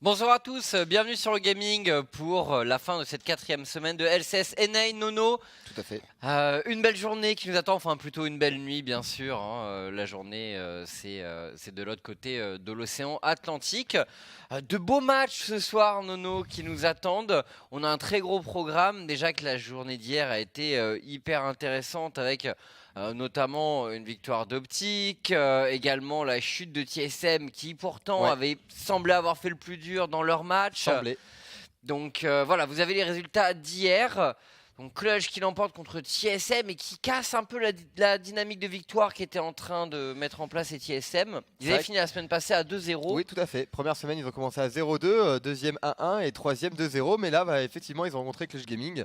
Bonjour à tous, bienvenue sur le gaming pour la fin de cette 4e semaine de LCS NA Nono. Tout à fait. Une belle journée qui nous attend, enfin plutôt une belle nuit bien sûr. La journée c'est de l'autre côté de l'océan Atlantique. De beaux matchs ce soir Nono qui nous attendent. On a un très gros programme, déjà que la journée d'hier a été hyper intéressante avec... notamment une victoire d'Optic, également la chute de TSM qui pourtant avait semblé avoir fait le plus dur dans leur match. Donc voilà, vous avez les résultats d'hier. Donc Clutch qui l'emporte contre TSM et qui casse un peu la dynamique de victoire qui était en train de mettre en place les TSM. Ils avaient fini la semaine passée à 2-0. Oui, tout à fait. Première semaine, ils ont commencé à 0-2, deuxième 1-1 et troisième 2-0. Mais là, effectivement, ils ont rencontré Clutch Gaming.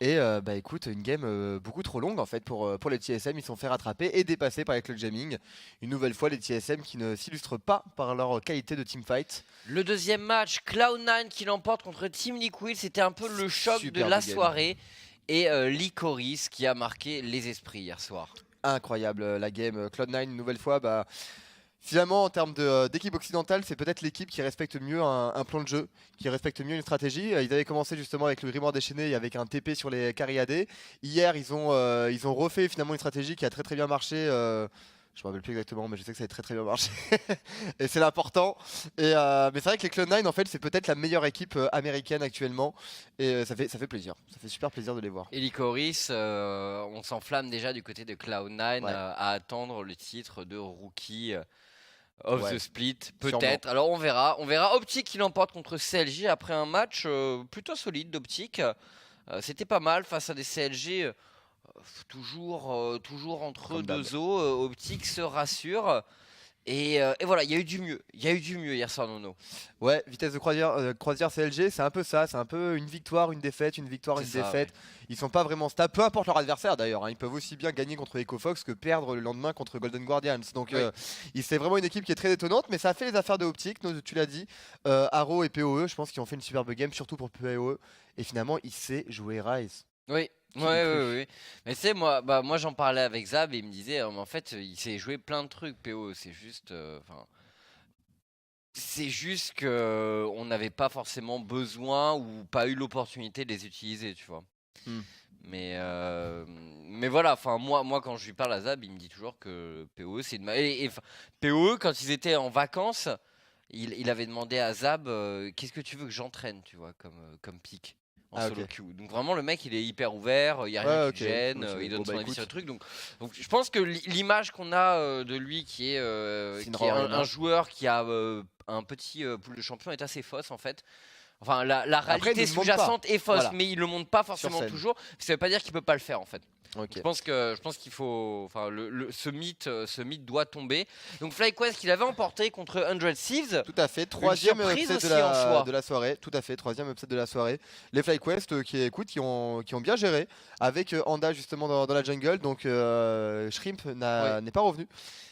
Et écoute, une game beaucoup trop longue en fait pour les TSM. Ils se sont fait rattraper et dépasser par les Clutch Gaming. Une nouvelle fois, les TSM qui ne s'illustrent pas par leur qualité de teamfight. Le deuxième match, Cloud9 qui l'emporte contre Team Liquid. C'était un peu le choc de la soirée. Et Licorice qui a marqué les esprits hier soir. Incroyable la game. Cloud9, une nouvelle fois, finalement, en termes d'équipe occidentale, c'est peut-être l'équipe qui respecte mieux un plan de jeu, qui respecte mieux une stratégie. Ils avaient commencé justement avec le Grimoire déchaîné et avec un TP sur les carry AD. Hier, ils ont refait finalement une stratégie qui a très bien marché. Je me rappelle plus exactement, mais je sais que ça a très bien marché. Et c'est l'important. Mais c'est vrai que les Cloud9, en fait, c'est peut-être la meilleure équipe américaine actuellement. Et ça fait plaisir. Ça fait super plaisir de les voir. Et Licorice, on s'enflamme déjà du côté de Cloud9 à attendre le titre de Rookie of the Split, peut-être. Alors on verra. Optic qui l'emporte contre CLG après un match plutôt solide d'Optic. C'était pas mal face à des CLG toujours entre deux eaux. Optic se rassure. Et voilà, il y a eu du mieux. Hier soir, Nono. Ouais, vitesse de croisière CLG, c'est un peu ça. C'est un peu une victoire, une défaite, une victoire, une défaite. Ils sont pas vraiment stables, peu importe leur adversaire d'ailleurs. Ils peuvent aussi bien gagner contre EcoFox que perdre le lendemain contre Golden Guardians. Donc c'est vraiment une équipe qui est très détonnante, mais ça a fait les affaires de Optic, tu l'as dit. Arrow et PoE, je pense qu'ils ont fait une superbe game, surtout pour PoE. Et finalement, il sait jouer Rise. Oui. Oui. Mais tu sais, moi j'en parlais avec Zab et il me disait, en fait, il sait jouer plein de trucs, PO. C'est juste. C'est juste qu'on n'avait pas forcément besoin ou pas eu l'opportunité de les utiliser, tu vois. Mais voilà, moi quand je lui parle à Zab, il me dit toujours que PO c'est une. PO, quand ils étaient en vacances, il avait demandé à Zab qu'est-ce que tu veux que j'entraîne, tu vois, comme pick. En solo queue. Donc vraiment le mec il est hyper ouvert, il n'y a rien qui gêne, il donne son avis sur le truc. Donc je pense que l'image qu'on a de lui qui est un joueur qui a un petit pool de champions est assez fausse en fait. Enfin la réalité sous-jacente est fausse, mais il le montre pas forcément toujours. Ça veut pas dire qu'il peut pas le faire en fait. Je pense qu'il faut, ce mythe doit tomber. Donc FlyQuest qu'il avait emporté contre 100 Thieves. Tout à fait, troisième upset de la soirée. Tout à fait, troisième upset de la soirée. Les FlyQuest qui ont bien géré avec Anda justement dans la jungle. Donc Shrimp n'est pas revenu.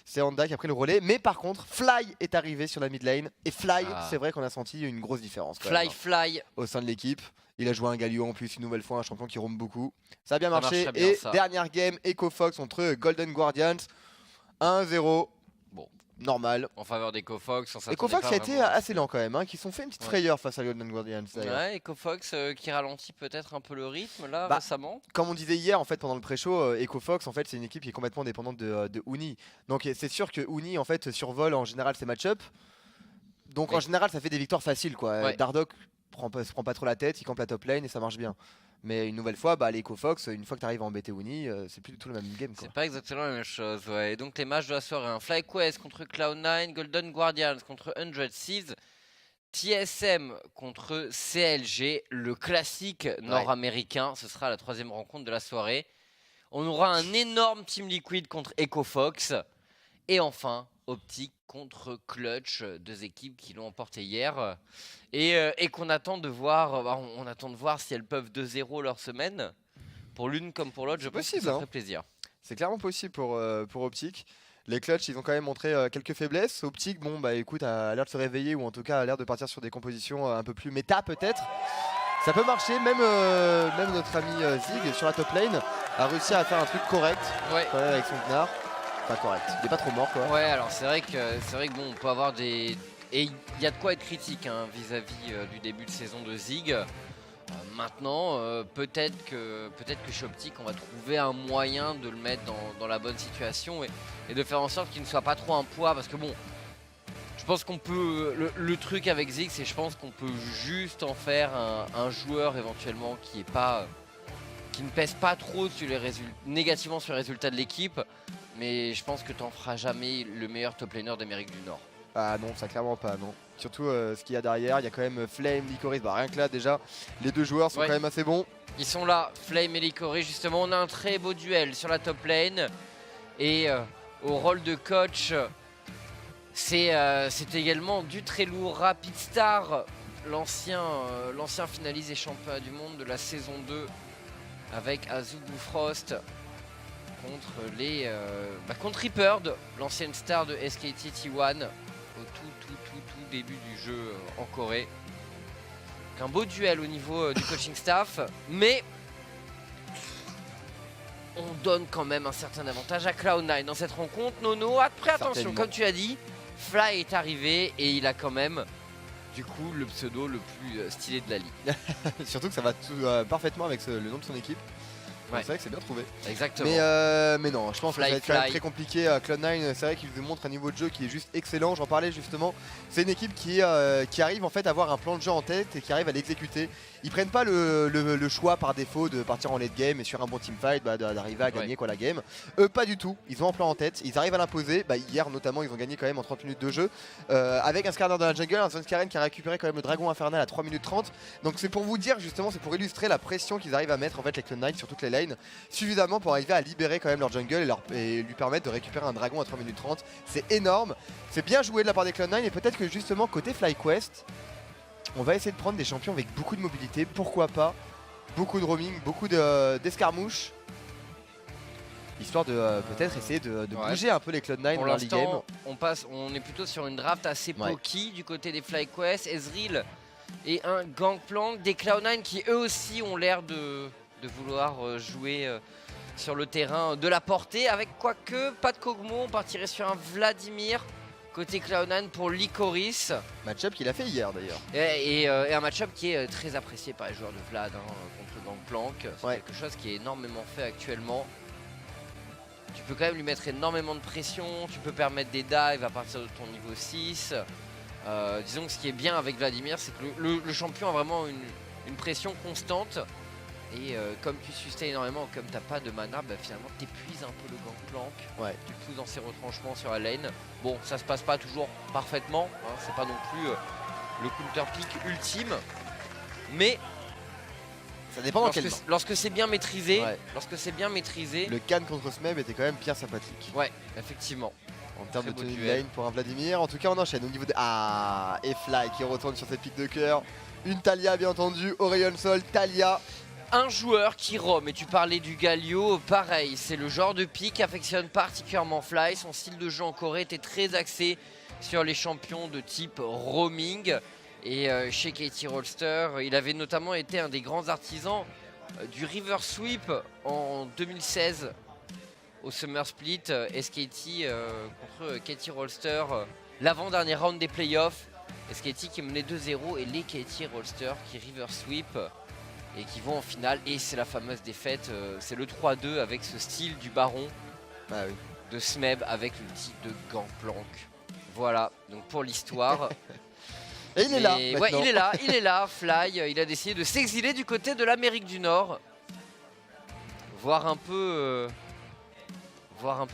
C'est Anda qui a pris le relais. Mais par contre, Fly est arrivé sur la mid lane. Et Fly, c'est vrai qu'on a senti une grosse différence. Fly au sein de l'équipe. Il a joué un Galio en plus une nouvelle fois, un champion qui roam beaucoup. Ça a bien marché. Et dernière game, EcoFox contre Golden Guardians. 1-0. Bon, normal. En faveur d'EcoFox. EcoFox a été assez lent quand même, qui sont fait une petite frayeur face à Golden Guardians. Ouais, EcoFox qui ralentit peut-être un peu le rythme là récemment. Comme on disait hier en fait pendant le pré-show, EcoFox en fait c'est une équipe qui est complètement dépendante de Uni. Donc c'est sûr que Uni en fait survole en général ses match-up. Donc en général ça fait des victoires faciles quoi. Dardoch se prend pas trop la tête, il campe la top lane et ça marche bien. Mais une nouvelle fois, les EcoFox, une fois que tu arrives en BT Uni, c'est plus du tout le même game. C'est pas exactement la même chose, ouais. Et donc les matchs de la soirée, hein. FlyQuest contre Cloud9, Golden Guardians contre 100 Seas, TSM contre CLG, le classique nord-américain. Ce sera la 3e rencontre de la soirée. On aura un énorme Team Liquid contre EcoFox. Et enfin, Optic contre Clutch, 2 équipes qui l'ont emporté hier. Et qu'on attend de voir, on attend de voir si elles peuvent 2-0 leur semaine. Pour l'une comme pour l'autre, je pense que ça ferait plaisir. C'est clairement possible pour Optic. Les Clutch, ils ont quand même montré quelques faiblesses. Optic, écoute, a l'air de se réveiller ou en tout cas a l'air de partir sur des compositions un peu plus méta peut-être. Ça peut marcher, même notre ami Zig sur la top lane a réussi à faire un truc correct quand même avec son Gnar. Pas correct, il est pas trop mort quoi. Ouais, alors c'est vrai que bon, on peut avoir des... Et il y a de quoi être critique vis-à-vis du début de saison de Zig. Maintenant, peut-être que chez Optic, on va trouver un moyen de le mettre dans la bonne situation et de faire en sorte qu'il ne soit pas trop un poids. Parce que bon, je pense qu'on peut... Le truc avec Zig, c'est je pense qu'on peut juste en faire un joueur éventuellement qui ne pèse pas trop sur négativement sur les résultats de l'équipe. Mais je pense que tu n'en feras jamais le meilleur top laner d'Amérique du Nord. Ah non, ça clairement pas, non. Surtout ce qu'il y a derrière, il y a quand même Flame, Licorice, rien que là déjà, les 2 joueurs sont quand même assez bons. Ils sont là, Flame et Licorice, justement, on a un très beau duel sur la top lane. Et au rôle de coach, c'est également du très lourd Rapid Star, l'ancien finaliste et champion du monde de la saison 2 avec Azubu Frost. Contre Reaper, l'ancienne star de SKT T1 au tout début du jeu en Corée. Donc un beau duel au niveau du coaching staff, mais on donne quand même un certain avantage à Cloud9 dans cette rencontre. Nono, après attention, comme tu as dit, Fly est arrivé et il a quand même du coup le pseudo le plus stylé de la ligue. Surtout que ça va parfaitement avec le nom de son équipe. C'est vrai que c'est bien trouvé. Exactement. Mais non, je pense que ça va être quand même très compliqué. Cloud9, c'est vrai qu'il nous montre un niveau de jeu qui est juste excellent. J'en parlais justement. C'est une équipe qui arrive en fait à avoir un plan de jeu en tête et qui arrive à l'exécuter. Ils prennent pas le choix par défaut de partir en late game et sur un bon teamfight d'arriver à gagner la game. Eux pas du tout. Ils ont un plan en tête. Ils arrivent à l'imposer. Hier notamment ils ont gagné quand même en 30 minutes de jeu avec un Skarner dans la jungle, un Svenskaren qui a récupéré quand même le dragon infernal à 3 minutes 30. Donc c'est pour vous dire justement, c'est pour illustrer la pression qu'ils arrivent à mettre en fait les Cloud9 sur toutes les lanes suffisamment pour arriver à libérer quand même leur jungle et lui permettre de récupérer un dragon à 3 minutes 30. C'est énorme. C'est bien joué de la part des Cloud9 et peut-être que justement côté FlyQuest, on va essayer de prendre des champions avec beaucoup de mobilité, pourquoi pas, beaucoup de roaming, beaucoup d'escarmouches, histoire de peut-être essayer de bouger un peu les Cloud9 dans l'early game. On est plutôt sur une draft assez pokey du côté des FlyQuest, Ezreal et un Gangplank, des Cloud9 qui eux aussi ont l'air de vouloir jouer sur le terrain de la portée, avec quoique pas de Kog'Maw, on partirait sur un Vladimir côté Cloud9 pour Licorice. Match-up qu'il a fait hier d'ailleurs. Et un match-up qui est très apprécié par les joueurs de Vlad contre Gangplank. C'est quelque chose qui est énormément fait actuellement. Tu peux quand même lui mettre énormément de pression, tu peux permettre des dives à partir de ton niveau 6. Disons que ce qui est bien avec Vladimir, c'est que le champion a vraiment une pression constante. Et comme tu sustain énormément, comme t'as pas de mana, finalement t'épuises un peu le Gangplank. Tu le pousses dans ses retranchements sur la lane. Bon, ça se passe pas toujours parfaitement, c'est pas non plus le counter pick ultime. Mais ça dépend lorsque c'est bien maîtrisé, le Khan contre Smeb était quand même bien sympathique. Ouais, effectivement. En termes de tenue de lane pour un Vladimir. En tout cas on enchaîne au niveau des... et Fly qui retourne sur ses pics de cœur. Une Taliyah bien entendu, Orion Sol, Taliyah. Un joueur qui roam, et tu parlais du Galio, pareil, c'est le genre de pick qui affectionne particulièrement Fly. Son style de jeu en Corée était très axé sur les champions de type roaming. Et chez KT Rolster, il avait notamment été un des grands artisans du River Sweep en 2016 au Summer Split. SKT contre KT Rolster, l'avant-dernier round des playoffs. SKT qui menait 2-0 et les KT Rolster qui River Sweep et qui vont en finale. Et c'est la fameuse défaite, c'est le 3-2 avec ce style du baron de Smeb avec le titre de Gangplank. Voilà, donc pour l'histoire. Et il est là. Ouais, il est là, Fly. Il a décidé de s'exiler du côté de l'Amérique du Nord. Voir un peu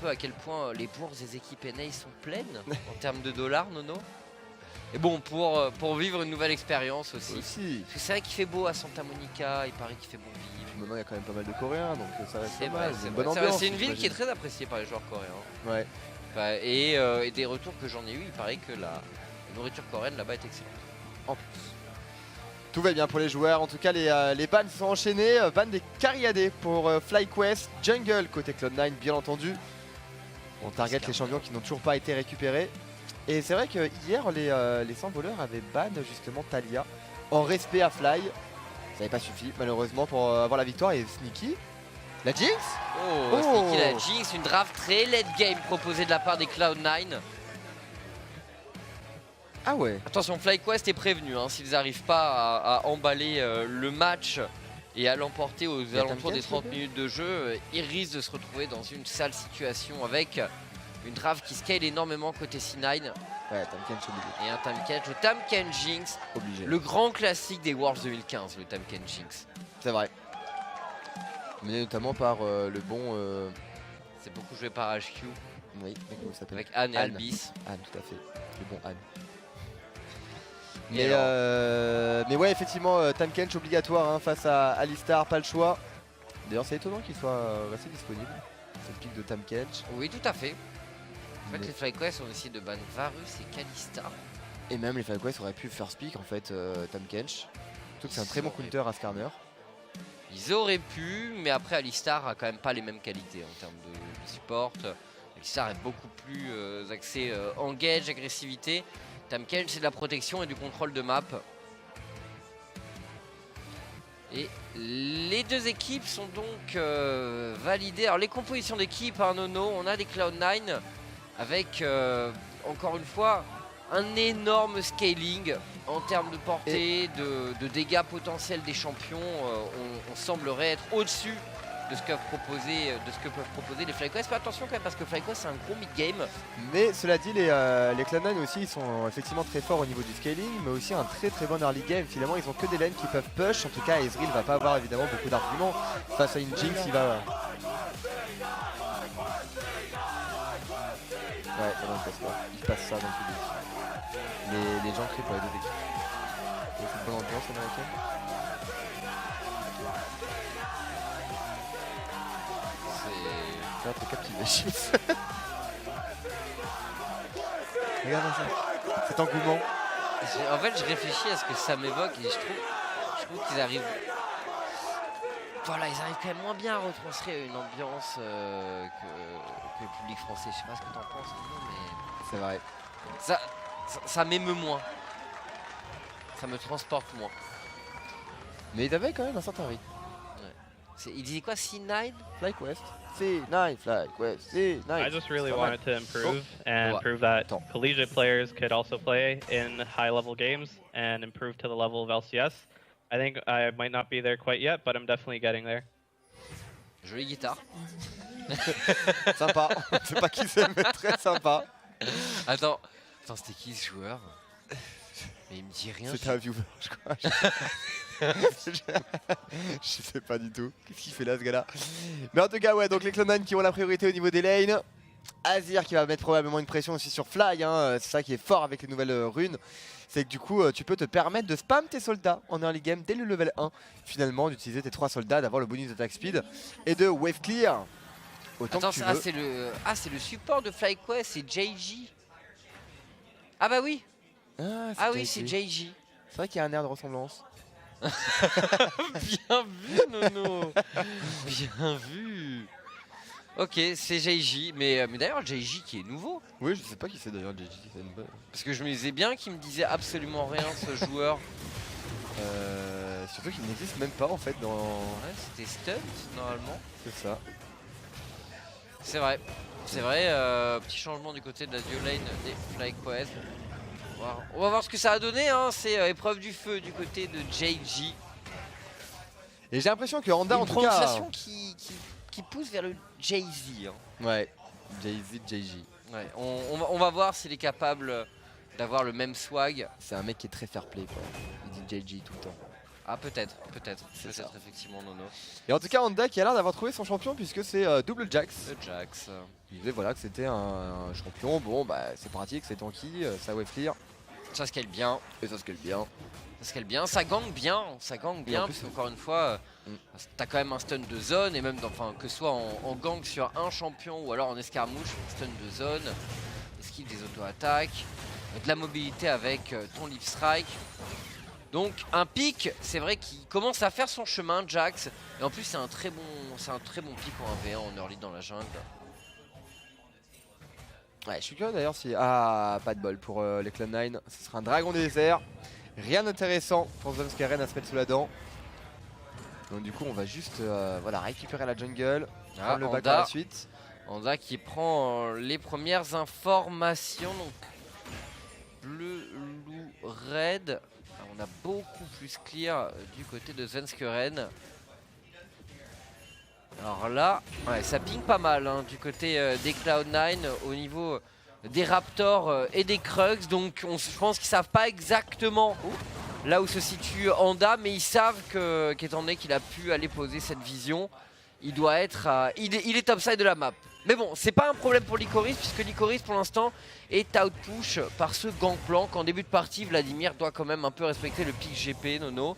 à quel point les bourses des équipes NA sont pleines en termes de dollars, Nono. Et bon, pour vivre une nouvelle expérience aussi. Parce que c'est vrai qu'il fait beau à Santa Monica, il paraît qu'il fait bon vivre. Maintenant, il y a quand même pas mal de Coréens, donc ça reste c'est pas mal. C'est une bonne ambiance. C'est une ville qui est très appréciée par les joueurs coréens. Ouais. Bah, et des retours que j'en ai eu, il paraît que la nourriture coréenne là-bas est excellente. En plus. Tout va bien pour les joueurs, en tout cas les bans sont enchaînés, ban des Cariadés pour FlyQuest, Jungle côté Cloud9 bien entendu. On target les champions qui n'ont toujours pas été récupérés. Et c'est vrai que hier les 100 voleurs avaient ban justement Talia en respect à Fly. Ça n'avait pas suffi malheureusement pour avoir la victoire et Sneaky. La Jinx. Oh, Sneaky la Jinx, une draft très late game proposée de la part des Cloud9. Ah ouais. Attention, FlyQuest est prévenu, hein, s'ils n'arrivent pas à emballer le match et à l'emporter aux alentours des 30 minutes de jeu, ils risquent de se retrouver dans une sale situation avec une draft qui scale énormément côté C9. Ouais, Tahm et un Tahm, le Tahm Jinx, obligé. Le grand classique des Worlds 2015, le Tahm Jinx. C'est vrai. Mené notamment par le bon... C'est beaucoup joué par HQ. Oui, comment ça s'appelle ? Avec Anne et Albis. Anne, tout à fait. Le bon Anne. Mais ouais, effectivement, Tahm Kench obligatoire hein, face à Alistar, pas le choix. D'ailleurs, c'est étonnant qu'il soit resté disponible. C'est le pick de Tahm Kench. Oui, tout à fait. En fait, les FlyQuest ont essayé de ban Varus et Kalista. Et même les FlyQuest auraient pu first pick en fait Tahm Kench. Surtout que c'est un très bon counter à Skarner. Ils auraient pu, mais après Alistar a quand même pas les mêmes qualités en termes de support. Alistar est beaucoup plus axé engage, agressivité. Tahm Kench c'est de la protection et du contrôle de map. Et les deux équipes sont donc validées. Alors les compositions d'équipe, hein, Nono, on a des Cloud9 avec encore une fois un énorme scaling en termes de portée, de dégâts potentiels des champions. On semblerait être au-dessus de ce que peuvent proposer les FlyQuest. Fais attention quand même parce que FlyQuest c'est un gros mid-game. Mais cela dit, les Cloud9 aussi ils sont effectivement très forts au niveau du scaling, mais aussi un très bon early game. Finalement ils ont que des lanes qui peuvent push. En tout cas Ezreal va pas avoir évidemment beaucoup d'arguments. Face à une Jinx il va... Ouais, non, il passe pas. Il passe ça dans le public. Les gens crient pour les deux équipes. C'est une bonne ambiance américaine. Ça va te captiver, Chips. Regarde ça, cet engouement. En fait, je réfléchis à ce que ça m'évoque et je trouve qu'ils arrivent. Voilà, ils arrivent quand même moins bien à retranscrire une ambiance que le public français. Je sais pas ce que t'en penses, mais c'est vrai. Ça m'émeut moins. Ça me transporte moins. Mais il avait quand même un certain rythme. Ouais. Il disait quoi, C9 FlyQuest. C9, FlyQuest, C9. I just really wanted to improve and prove that collegiate players could also play in high-level games and improve to the level of LCS. I think I might not be there quite yet, but I'm definitely getting there. Jolie guitare. Sympa. Je sais pas qui c'est, mais très sympa. Attends, c'était qui ce joueur? Mais il me dit rien. C'était un viewer, je crois. Je sais pas du tout. Qu'est-ce qu'il fait là, ce gars-là? Mais en tout cas, ouais, donc les Cloud9 qui ont la priorité au niveau des lanes. Azir qui va mettre probablement une pression aussi sur Fly. Hein. C'est ça qui est fort avec les nouvelles runes. C'est que du coup, tu peux te permettre de spam tes soldats en early game dès le level 1. Finalement, d'utiliser tes 3 soldats, d'avoir le bonus d'attaque speed et de wave clear. Autant attends, que tu veux. c'est le support de FlyQuest, c'est JG. Ah bah oui. Ah oui, c'est JG. C'est vrai qu'il y a un air de ressemblance. Bien vu, Nono. Bien vu. Ok, c'est JJ, mais d'ailleurs JJ qui est nouveau. Oui, je sais pas qui c'est d'ailleurs JJ. Parce que je me disais bien qu'il me disait absolument rien ce joueur. Surtout qu'il n'existe même pas en fait dans... Ouais, c'était Stunt normalement. C'est ça. C'est vrai. C'est vrai, petit changement du côté de la duo lane des FlyQuest. On va voir ce que ça a donné, hein. C'est épreuve du feu du côté de JJ. Et j'ai l'impression que Honda en tout cas... Une prononciation qui pousse vers le Jay-Z. Hein. Ouais, Jay-Z, JJ. Ouais, on va voir s'il est capable d'avoir le même swag. C'est un mec qui est très fair play quoi. Il dit JG tout le temps. Ah peut-être effectivement Nono. Et en tout cas Honda qui a l'air d'avoir trouvé son champion puisque c'est double Jax. Le Jax. Il disait voilà que c'était un champion, bon bah c'est pratique, c'est tanky, ça wave clear. Ça scale bien. Et ça scale bien. Ça scale bien, ça gangue bien, parce qu'encore une fois, t'as quand même un stun de zone, et même que ce soit en gank sur un champion ou alors en escarmouche, stun de zone, esquive des auto-attaques, de la mobilité avec ton Leaf Strike. Donc un pick, c'est vrai qu'il commence à faire son chemin, Jax, et en plus c'est un très bon pick en 1v1 en early dans la jungle. Ouais, je suis curieux d'ailleurs si... Ah, pas de bol pour les Cloud9, ce sera un dragon désert. Rien d'intéressant pour Zvenskeren à se mettre sous la dent. Donc du coup on va juste voilà, récupérer la jungle, prendre le back par la suite. Honda qui prend les premières informations, donc bleu, loup, red. On a beaucoup plus clear du côté de Zvenskeren. Alors là, ouais, ça ping pas mal hein, du côté des Cloud9 au niveau des Raptors et des Krugs. Donc je pense qu'ils savent pas exactement là où se situe Honda, mais ils savent qu'étant donné qu'il a pu aller poser cette vision, il doit être il est topside de la map. Mais bon, c'est pas un problème pour Licorice, puisque Licorice pour l'instant est outpush par ce gangplank. En début de partie, Vladimir doit quand même un peu respecter le pic GP, Nono.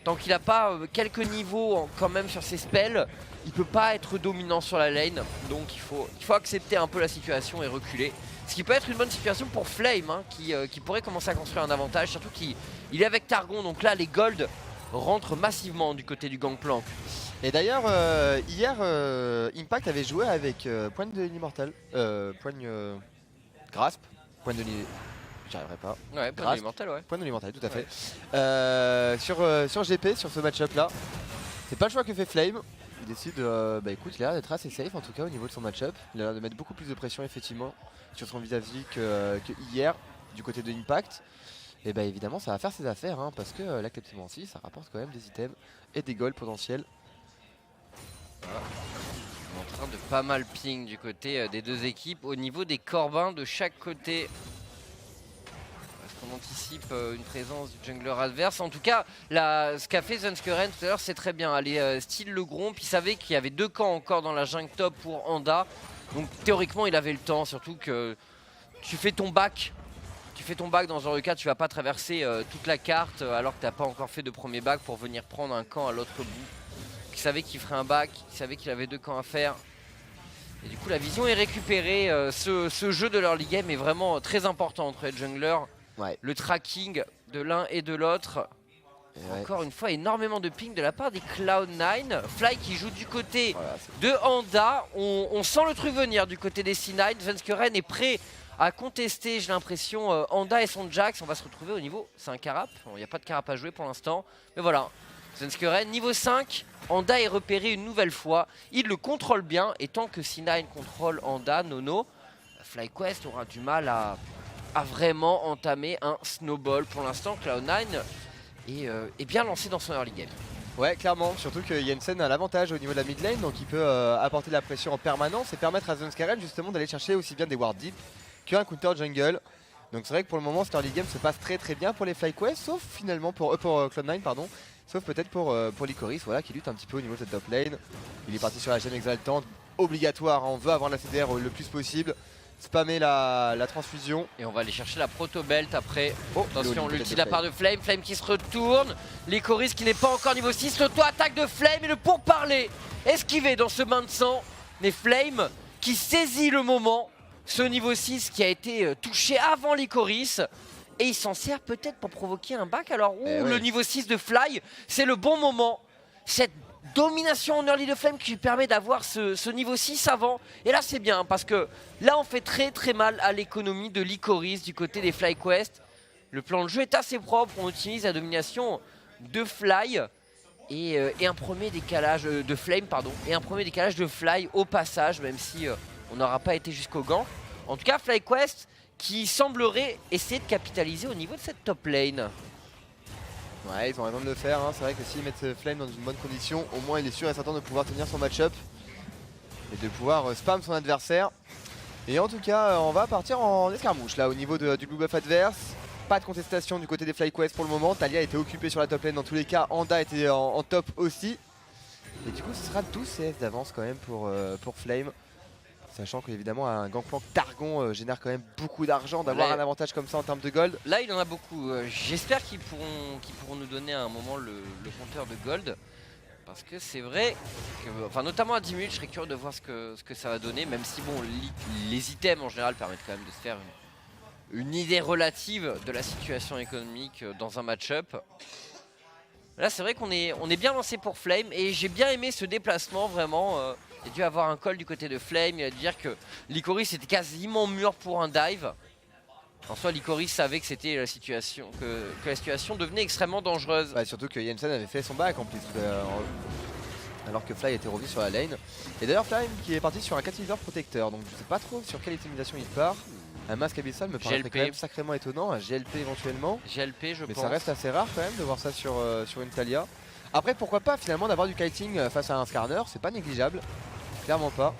Tant qu'il n'a pas quelques niveaux quand même sur ses spells, il peut pas être dominant sur la lane. Donc il faut accepter un peu la situation et reculer. Ce qui peut être une bonne situation pour Flame, hein, qui pourrait commencer à construire un avantage. Surtout qu'il est avec Targon, donc là les golds rentrent massivement du côté du Gangplank. Et d'ailleurs, hier, Impact avait joué avec Poigne de l'Immortal. Poigne... Grasp. Poigne de l'Immortal. J'y arriverai pas. Ouais, Poigne de l'Immortal, ouais. Poigne de l'Immortal, tout à fait. Sur GP, sur ce match-up là, c'est pas le choix que fait Flame. Il décide, bah écoute, il a l'air d'être assez safe en tout cas au niveau de son match-up. Il a l'air de mettre beaucoup plus de pression effectivement sur son vis-à-vis que hier du côté de Impact. Et bah évidemment ça va faire ses affaires hein, parce que la cleptomancie ça rapporte quand même des items et des golds potentiels. Voilà. On est en train de pas mal ping du côté des deux équipes au niveau des corbins de chaque côté. Est-ce qu'on anticipe une présence du jungler adverse? En tout cas, ce qu'a fait Zvenskeren tout à l'heure c'est très bien. Aller style le Gromp, il savait qu'il y avait deux camps encore dans la jungle top pour Honda. Donc théoriquement il avait le temps, surtout que tu fais ton back. Dans ce genre de cas, tu vas pas traverser toute la carte alors que tu n'as pas encore fait de premier back pour venir prendre un camp à l'autre bout. Il savait qu'il ferait un back, il savait qu'il avait deux camps à faire. Et du coup la vision est récupérée. Ce jeu de l'early game est vraiment très important entre les junglers. Ouais. Le tracking de l'un et de l'autre. Encore une fois, énormément de ping de la part des Cloud9. Fly qui joue du côté de Honda. On sent le truc venir du côté des C9. Zvenskeren est prêt à contester, j'ai l'impression, Honda et son Jax. On va se retrouver au niveau, c'est un carap. Il n'y a pas de carap à jouer pour l'instant. Mais voilà, Zvenskeren, niveau 5. Honda est repéré une nouvelle fois. Il le contrôle bien. Et tant que C9 contrôle Honda, Nono, FlyQuest aura du mal à vraiment entamer un snowball. Pour l'instant, Cloud9 est bien lancé dans son early game. Ouais, clairement, surtout que Jensen a l'avantage au niveau de la mid lane, donc il peut apporter de la pression en permanence et permettre à Zvenskeren justement d'aller chercher aussi bien des wards deep qu'un counter jungle. Donc c'est vrai que pour le moment, cet early game se passe très très bien pour les FlyQuest, sauf finalement pour Cloud9, pardon. Sauf peut-être pour Licorice, voilà, qui lutte un petit peu au niveau de cette top lane. Il est parti sur la gemme exaltante, obligatoire, hein, on veut avoir la CDR le plus possible. Spammer la transfusion. Et on va aller chercher la proto-belt après. Oh, attention, l'ulti de la part de Flame. Flame qui se retourne. Licorice qui n'est pas encore niveau 6. L'auto-attaque de Flame et le pourparler esquivé dans ce bain de sang. Mais Flame qui saisit le moment. Ce niveau 6 qui a été touché avant Licorice. Et il s'en sert peut-être pour provoquer un back. Alors, le niveau 6 de Fly, c'est le bon moment. Cette domination en early de Flame qui lui permet d'avoir ce niveau 6 avant. Et là c'est bien parce que là on fait très très mal à l'économie de Licorice du côté des FlyQuest. Le plan de jeu est assez propre, on utilise la domination de Fly et un premier décalage de Flame pardon. Et un premier décalage de Fly au passage, même si on n'aura pas été jusqu'au gant. En tout cas FlyQuest qui semblerait essayer de capitaliser au niveau de cette top lane. Ouais, ils ont raison de le faire, hein. C'est vrai que s'ils mettent Flame dans une bonne condition, au moins il est sûr et certain de pouvoir tenir son match-up et de pouvoir spam son adversaire. Et en tout cas, on va partir en escarmouche là au niveau du blue buff adverse. Pas de contestation du côté des FlyQuest pour le moment. Taliyah était occupée sur la top lane dans tous les cas. Anda était en top aussi. Et du coup, ce sera 12 CS d'avance quand même pour Flame. Sachant qu'évidemment, un Gangplank Targon génère quand même beaucoup d'argent. D'avoir un avantage comme ça en termes de gold. Là, il en a beaucoup. J'espère qu'ils pourront nous donner à un moment le compteur de gold. Parce que c'est vrai que, enfin, notamment à 10 minutes, je serais curieux de voir ce que ça va donner. Même si, bon, les items en général permettent quand même de se faire une idée relative de la situation économique dans un match-up. Là, c'est vrai qu'on est bien lancé pour Flame et j'ai bien aimé ce déplacement vraiment. Il a dû avoir un call du côté de Flame, il a dû dire que Licorice était quasiment mûr pour un dive. En soi, Licorice savait que c'était la situation, que la situation devenait extrêmement dangereuse. Bah, surtout que Jensen avait fait son back en plus, alors que Fly était revenu sur la lane. Et d'ailleurs, Flame qui est parti sur un catalyseur protecteur, donc je sais pas trop sur quelle utilisation il part. Un masque abyssal me paraît quand même sacrément étonnant, un GLP éventuellement. GLP je pense. Mais ça reste assez rare quand même de voir ça sur une Taliyah. Après pourquoi pas finalement d'avoir du kiting face à un Skarner, c'est pas négligeable, clairement pas.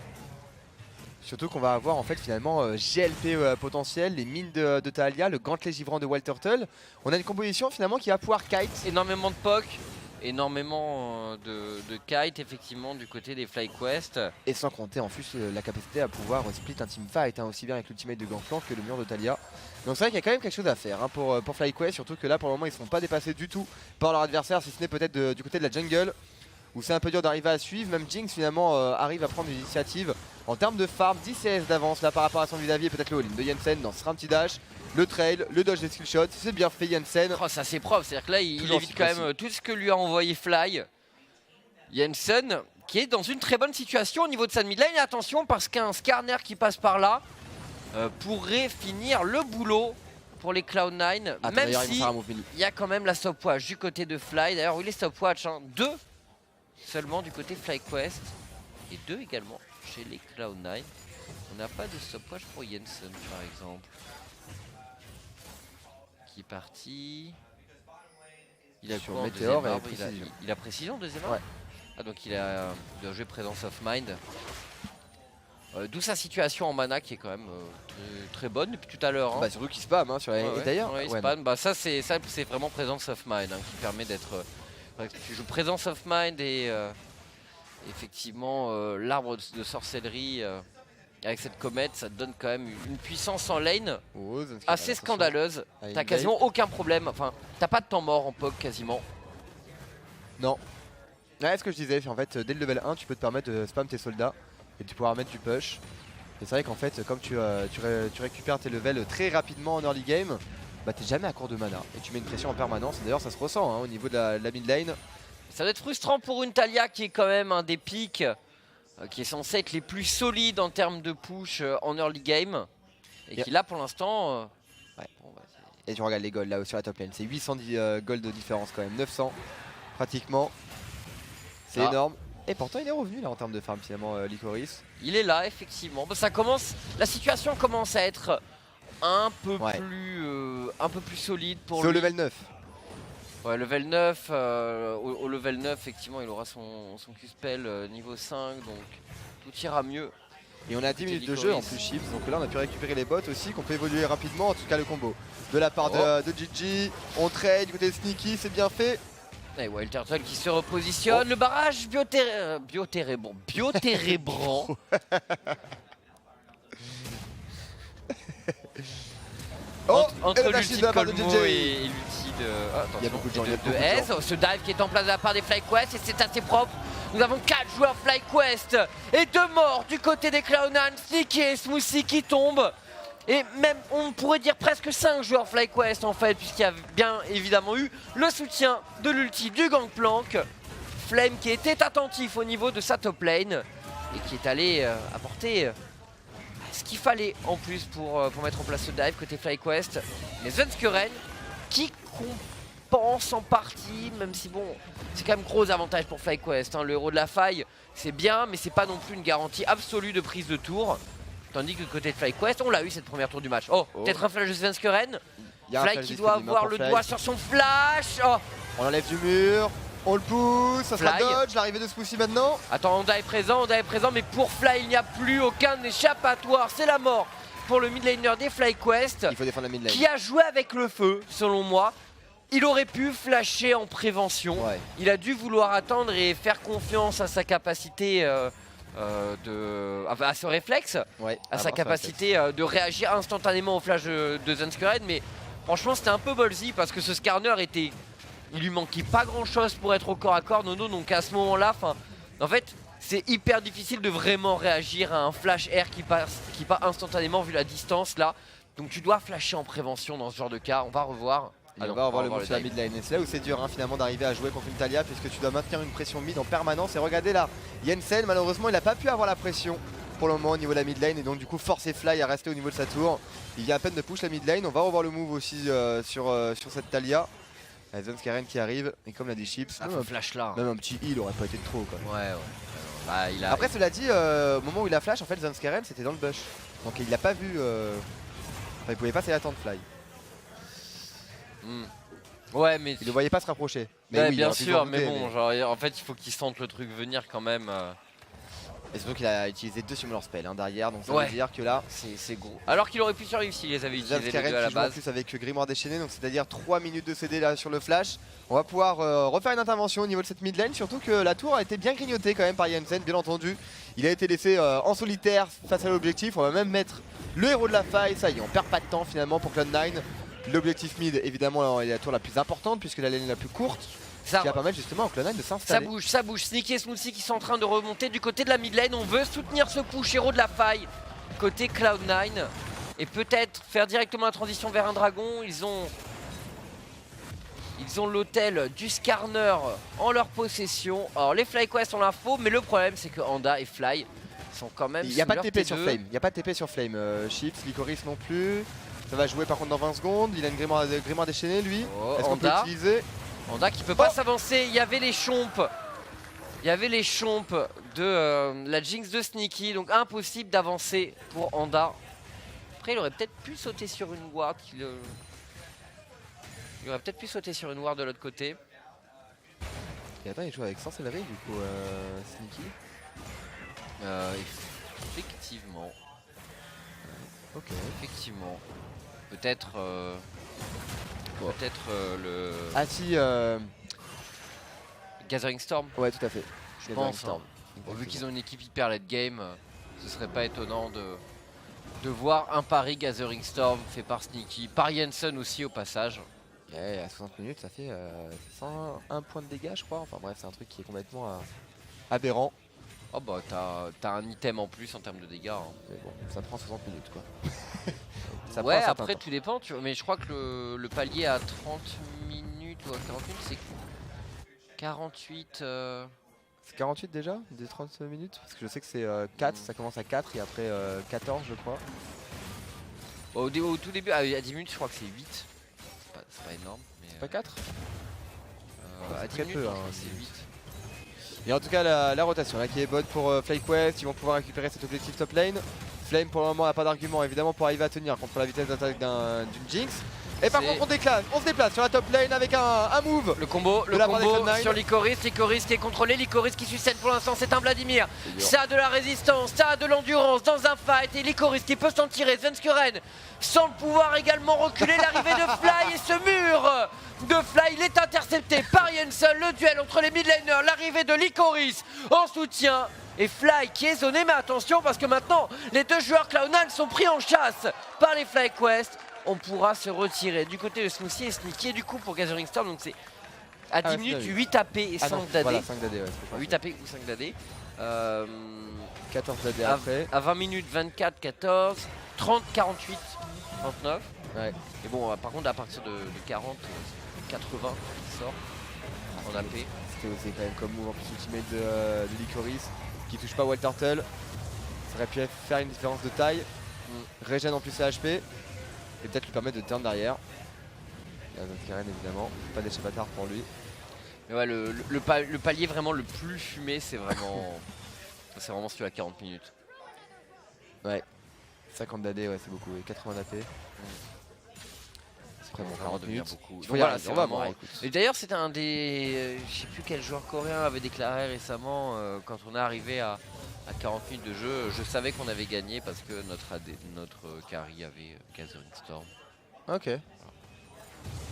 Surtout qu'on va avoir en fait finalement GLP potentiel, les mines de Taliyah, le gantelet givrant de Wild Turtle. On a une composition finalement qui va pouvoir kite. Énormément de poke. Énormément de kite effectivement du côté des FlyQuest. Et sans compter en plus la capacité à pouvoir split un teamfight, aussi bien avec l'ultimate de Gangplank que le mur de Taliyah. Donc c'est vrai qu'il y a quand même quelque chose à faire pour FlyQuest, surtout que là pour le moment ils ne sont pas dépassés du tout par leur adversaire, si ce n'est peut-être du côté de la jungle, où c'est un peu dur d'arriver à suivre. Même Jinx finalement arrive à prendre une initiative en termes de farm, 10 CS d'avance là par rapport à son vis-à-vis et peut-être le all-in de Jensen dans ce sera un petit dash. Le trail, le dodge des skillshots, c'est bien fait Jensen. Oh, ça c'est propre, c'est-à-dire que là il évite quand même tout ce que lui a envoyé Fly. Jensen qui est dans une très bonne situation au niveau de sa mid lane. Et attention parce qu'un Skarner qui passe par là pourrait finir le boulot pour les Cloud9. Même si il y a quand même la stopwatch du côté de Fly. D'ailleurs oui les stopwatch, 2 seulement du côté FlyQuest et 2 également chez les Cloud9. On n'a pas de stopwatch pour Jensen par exemple. Qui est parti. Il a sur Météor et il a précision deuxième arbre. Ouais. Ah donc il a bien joué Presence of Mind. D'où sa situation en mana qui est quand même très bonne depuis tout à l'heure. Bah surtout qu'il spam sur la d'ailleurs. Bah ça c'est vraiment Presence of Mind qui permet d'être. Tu joues Presence of Mind et effectivement l'arbre de sorcellerie. Avec cette comète, ça te donne quand même une puissance en lane assez scandaleuse. T'as quasiment aucun problème, enfin t'as pas de temps mort en PoC quasiment. Non. Ouais, ce que je disais, en fait dès le level 1 tu peux te permettre de spam tes soldats et tu pourras mettre du push. Et c'est vrai qu'en fait comme tu récupères tes levels très rapidement en early game, bah t'es jamais à court de mana et tu mets une pression en permanence. D'ailleurs ça se ressent au niveau de la mid lane. Ça doit être frustrant pour une Taliyah qui est quand même un des pics. Qui est censé être les plus solides en termes de push en early game et qui là pour l'instant et tu regardes les golds là sur la top lane, c'est 810 gold de différence quand même, 900 pratiquement, c'est énorme. Et pourtant il est revenu là en termes de farm finalement Licorice. Il est là effectivement, ça commence, la situation commence à être un peu plus solide pour lui. C'est au level 9. Ouais, level 9, au level 9, effectivement, il aura son Q-spell niveau 5, donc tout ira mieux. Et on a 10 minutes de jeu en plus chips, donc là on a pu récupérer les bots aussi, qu'on peut évoluer rapidement, en tout cas le combo. De la part de Gigi, on trade du côté de Sneaky, c'est bien fait. Et Wild Turtle qui se repositionne, le barrage biotérébrant. Entre l'ulti de Colmo et l'ulti de S, ce dive qui est en place de la part des FlyQuest et c'est assez propre. Nous avons 4 joueurs FlyQuest et 2 morts du côté des Cloud9, Sneaky et Smoothie qui tombent. Et même on pourrait dire presque 5 joueurs FlyQuest en fait, puisqu'il y a bien évidemment eu le soutien de l'ulti du Gangplank. Flame qui était attentif au niveau de sa top lane et qui est allé apporter ce qu'il fallait en plus pour mettre en place ce dive côté FlyQuest. Mais Zvenskeren qui compense en partie, même si bon, c'est quand même gros avantage pour FlyQuest. Le héros de la faille, c'est bien, mais c'est pas non plus une garantie absolue de prise de tour. Tandis que côté de FlyQuest, on l'a eu cette première tour du match. Peut-être un flash de Zvenskeren. Fly qui doit avoir le doigt sur son flash. On enlève du mur. On le pousse, ça sera Fly. dodge, l'arrivée de Smoothie maintenant. Attends, Honda est présent, mais pour Fly, il n'y a plus aucun échappatoire. C'est la mort pour le mid laner des FlyQuest. Il faut défendre la mid lane. Qui a joué avec le feu, selon moi. Il aurait pu flasher en prévention. Ouais. Il a dû vouloir attendre et faire confiance à sa capacité à ce réflexe, Ouais, à sa capacité de réagir instantanément au flash de Zenskered. Mais franchement, c'était un peu ballsy parce que ce Skarner était... Il lui manquait pas grand chose pour être au corps à corps, Nono. Donc à ce moment-là, en fait, c'est hyper difficile de vraiment réagir à un flash air qui part instantanément vu la distance là. Donc tu dois flasher en prévention dans ce genre de cas. On va revoir. On va revoir le move sur la mid lane. Et c'est là où c'est dur finalement d'arriver à jouer contre une Taliyah puisque tu dois maintenir une pression mid en permanence. Et regardez là, Jensen malheureusement il n'a pas pu avoir la pression pour le moment au niveau de la mid lane. Et donc du coup forcer Fly à rester au niveau de sa tour. Il vient à peine de push la mid lane. On va revoir le move aussi sur cette Taliyah. Zenskered qui arrive et comme l'a dit Chips, même un flash là. Même un petit heal aurait pas été de trop quoi. Ouais. Bah, Après cela dit, au moment où il a flash en fait Zenskered c'était dans le bush. Donc il l'a pas vu, il pouvait pas s'y attendre Fly. Ouais mais... Il le voyait pas se rapprocher. Mais ouais, oui, bien sûr, mais bon, genre, en fait il faut qu'il sente le truc venir quand même. Et surtout qu'il a utilisé 2 Summoner Spell derrière, donc ça veut dire que là c'est gros. Alors qu'il aurait pu survivre s'il les avait utilisés les deux à la base. En plus avec Grimoire déchaîné, donc c'est-à-dire 3 minutes de CD là sur le flash. On va pouvoir refaire une intervention au niveau de cette mid lane, surtout que la tour a été bien grignotée quand même par Jensen, bien entendu. Il a été laissé en solitaire face à l'objectif, on va même mettre le héros de la faille, ça y est, on perd pas de temps finalement pour Cloud9. L'objectif mid évidemment est la tour la plus importante puisque la lane est la plus courte. Ce qui va permettre justement au Cloud9 de s'installer. Ça bouge. Sneaky et Smoothie qui sont en train de remonter du côté de la mid lane. On veut soutenir ce push héros de la faille côté Cloud9. Et peut-être faire directement la transition vers un dragon. Ils ont l'hôtel du Skarner en leur possession. Alors les FlyQuest ont l'info, mais le problème c'est que Honda et Fly sont quand même... Il n'y a pas de TP sur Flame. Il n'y a pas de TP sur Flame. Chips, Licorice non plus. Ça va jouer par contre dans 20 secondes. Il a une grimoire déchaînée lui. Est-ce qu'on peut l'utiliser? Honda qui peut pas s'avancer, il y avait les chompes. De la Jinx de Sneaky, donc impossible d'avancer pour Honda. Après il aurait peut-être pu sauter sur une ward. Il aurait peut-être pu sauter sur une ward de l'autre côté. Et attends, il joue avec Sorcellerie du coup Sneaky. Effectivement. Ok. Effectivement. Peut-être... le... Ah si Gathering Storm. Ouais tout à fait. Je pense. Vu qu'ils ont une équipe hyper late game, ce serait pas étonnant de voir un pari Gathering Storm fait par Sneaky, par Jensen aussi au passage. Ouais, à 60 minutes ça fait 101 points de dégâts je crois. Enfin bref c'est un truc qui est complètement aberrant. Oh bah t'as un item en plus en termes de dégâts. Mais bon, ça prend 60 minutes quoi. Ça ouais après tout dépend, mais je crois que le palier à 30 minutes ou à 40 minutes c'est 48... C'est 48 déjà des 30 minutes? Parce que je sais que c'est 4, ça commence à 4 et après 14 je crois. Au tout début, à 10 minutes je crois que c'est 8. C'est pas énorme. C'est pas 4 à 10 minutes c'est 8. Et en tout cas la rotation là qui est bonne pour FlyQuest, ils vont pouvoir récupérer cet objectif top lane. Flame pour le moment n'a pas d'argument évidemment pour arriver à tenir contre la vitesse d'attaque d'une Jinx. Et par contre on se déplace sur la top lane avec un move. Le combo sur Licorice qui est contrôlé, Licorice qui succède pour l'instant, c'est un Vladimir. Ça a de la résistance, ça a de l'endurance dans un fight et Licorice qui peut s'en tirer. Zenskered sans pouvoir également reculer, l'arrivée de Fly et ce mur de Fly, il est intercepté par Jensen. Le duel entre les mid laners, l'arrivée de Licorice en soutien. Et Fly qui est zoné, mais attention parce que maintenant les deux joueurs Cloud9 sont pris en chasse par les FlyQuest. On pourra se retirer du côté de Smoothie et Sneaky du coup pour Gathering Storm. Donc c'est à 10 minutes 8 AP et 5 d'AD. Voilà, 5 d'AD ouais, 8 AP ou 5 d'AD. 14 d'AD après. À 20 minutes 24, 14, 30, 48, 39. Ouais. Et bon par contre à partir de 40, 80 il sort en AP. C'était aussi quand même comme move en plus ultimate de Licorice qui touche pas Wild Turtle. Ça aurait pu faire une différence de taille. Régène en plus à HP. Et peut-être lui permettre de turn derrière. Il y a Zenskered évidemment, pas d'échappatoire pour lui. Mais ouais, le palier vraiment le plus fumé, c'est vraiment celui à 40 minutes. Ouais, 50 d'AD, ouais, c'est beaucoup. Et 80 d'AP. après bon, Ça 40 devient minutes. beaucoup. Il faut Donc y voilà, arriver, c'est on va vraiment- voir, écoute. Et d'ailleurs, c'était un des. Je sais plus quel joueur coréen avait déclaré récemment, quand on est arrivé à 40 minutes de jeu, je savais qu'on avait gagné parce que notre carry avait Gathering Storm. Ok.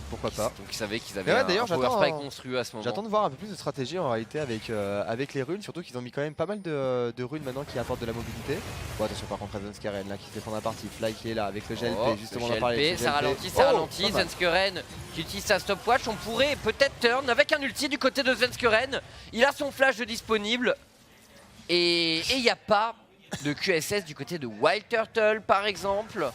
Pourquoi pas. Donc ils savaient qu'ils Mais avaient ouais, un d'ailleurs, power j'attends, spike monstrueux à ce moment. J'attends de voir un peu plus de stratégie en réalité avec les runes, surtout qu'ils ont mis quand même pas mal de runes maintenant qui apportent de la mobilité. Bon attention par contre à Zvenskeren là qui se défend la partie, Fly qui est là avec le GLP, Oh, justement le on en parlait. GLP, ça ralentit, pas mal. Zvenskeren qui utilise sa stopwatch, on pourrait peut-être turn avec un ulti du côté de Zvenskeren. Il a son flash de disponible et il n'y a pas de QSS du côté de Wild Turtle par exemple.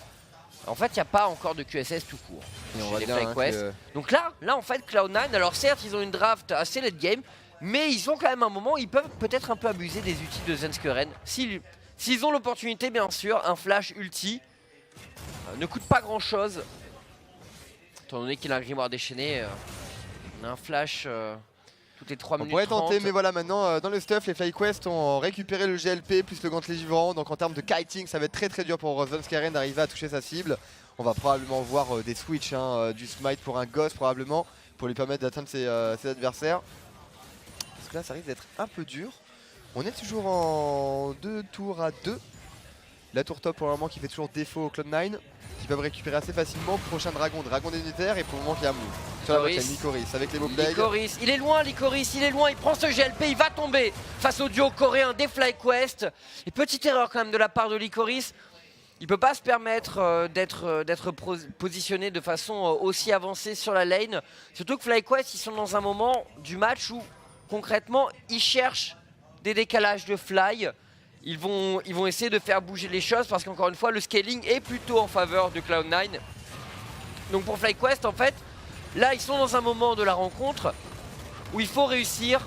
En fait, il n'y a pas encore de QSS tout court. Et on chez voit les bien FlyQuest. que- Donc là en fait Cloud9, alors certes ils ont une draft assez late game, mais ils ont quand même un moment où ils peuvent peut-être un peu abuser des ultis de Zvenskeren. S'ils ont l'opportunité bien sûr, un flash ulti ne coûte pas grand chose. Étant donné qu'il a un grimoire déchaîné, on a un flash toutes les 3 On minutes pourrait 30. tenter, mais voilà, maintenant dans le stuff, les FlyQuest ont récupéré le GLP plus le gantelet givrant. Donc en termes de kiting, ça va être très dur pour Zvenskeren d'arriver à toucher sa cible. On va probablement voir des switches, du smite pour un Ghost probablement, pour lui permettre d'atteindre ses adversaires. Parce que là, ça risque d'être un peu dur. On est toujours en 2 tours à 2. La tour top pour le moment qui fait toujours défaut au Cloud9, qui peuvent récupérer assez facilement. Prochain dragon unitaire, et pour le moment il y a move. Sur la Licorice. boîte, Licorice avec les mob plagues. Licorice, il est loin, Licorice, il est loin, il prend ce GLP, il va tomber face au duo coréen des FlyQuest. Et petite erreur quand même de la part de Licorice, il peut pas se permettre d'être positionné de façon aussi avancée sur la lane. Surtout que FlyQuest, ils sont dans un moment du match où concrètement, ils cherchent des décalages de fly. Ils vont essayer de faire bouger les choses parce qu'encore une fois, le scaling est plutôt en faveur de Cloud9. Donc pour FlyQuest, en fait, là, ils sont dans un moment de la rencontre où il faut réussir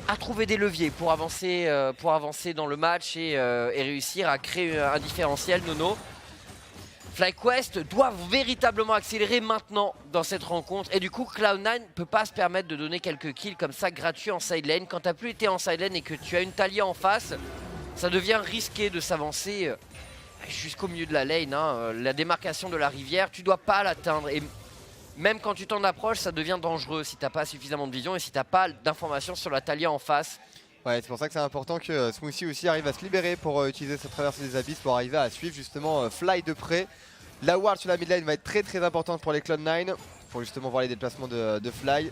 à trouver des leviers pour avancer dans le match et réussir à créer un différentiel. Nono, FlyQuest doivent véritablement accélérer maintenant dans cette rencontre. Et du coup, Cloud9 ne peut pas se permettre de donner quelques kills comme ça gratuits en side lane. Quand tu n'as plus été en side lane et que tu as une Talia en face, ça devient risqué de s'avancer jusqu'au milieu de la lane. La démarcation de la rivière, tu dois pas l'atteindre. Et même quand tu t'en approches, ça devient dangereux si tu n'as pas suffisamment de vision et si tu n'as pas d'informations sur la Talia en face. Ouais, c'est pour ça que c'est important que Smoothie aussi arrive à se libérer pour utiliser cette traversée des abysses pour arriver à suivre justement Fly de près. La ward sur la mid lane va être très importante pour les Cloud9 pour justement voir les déplacements de Fly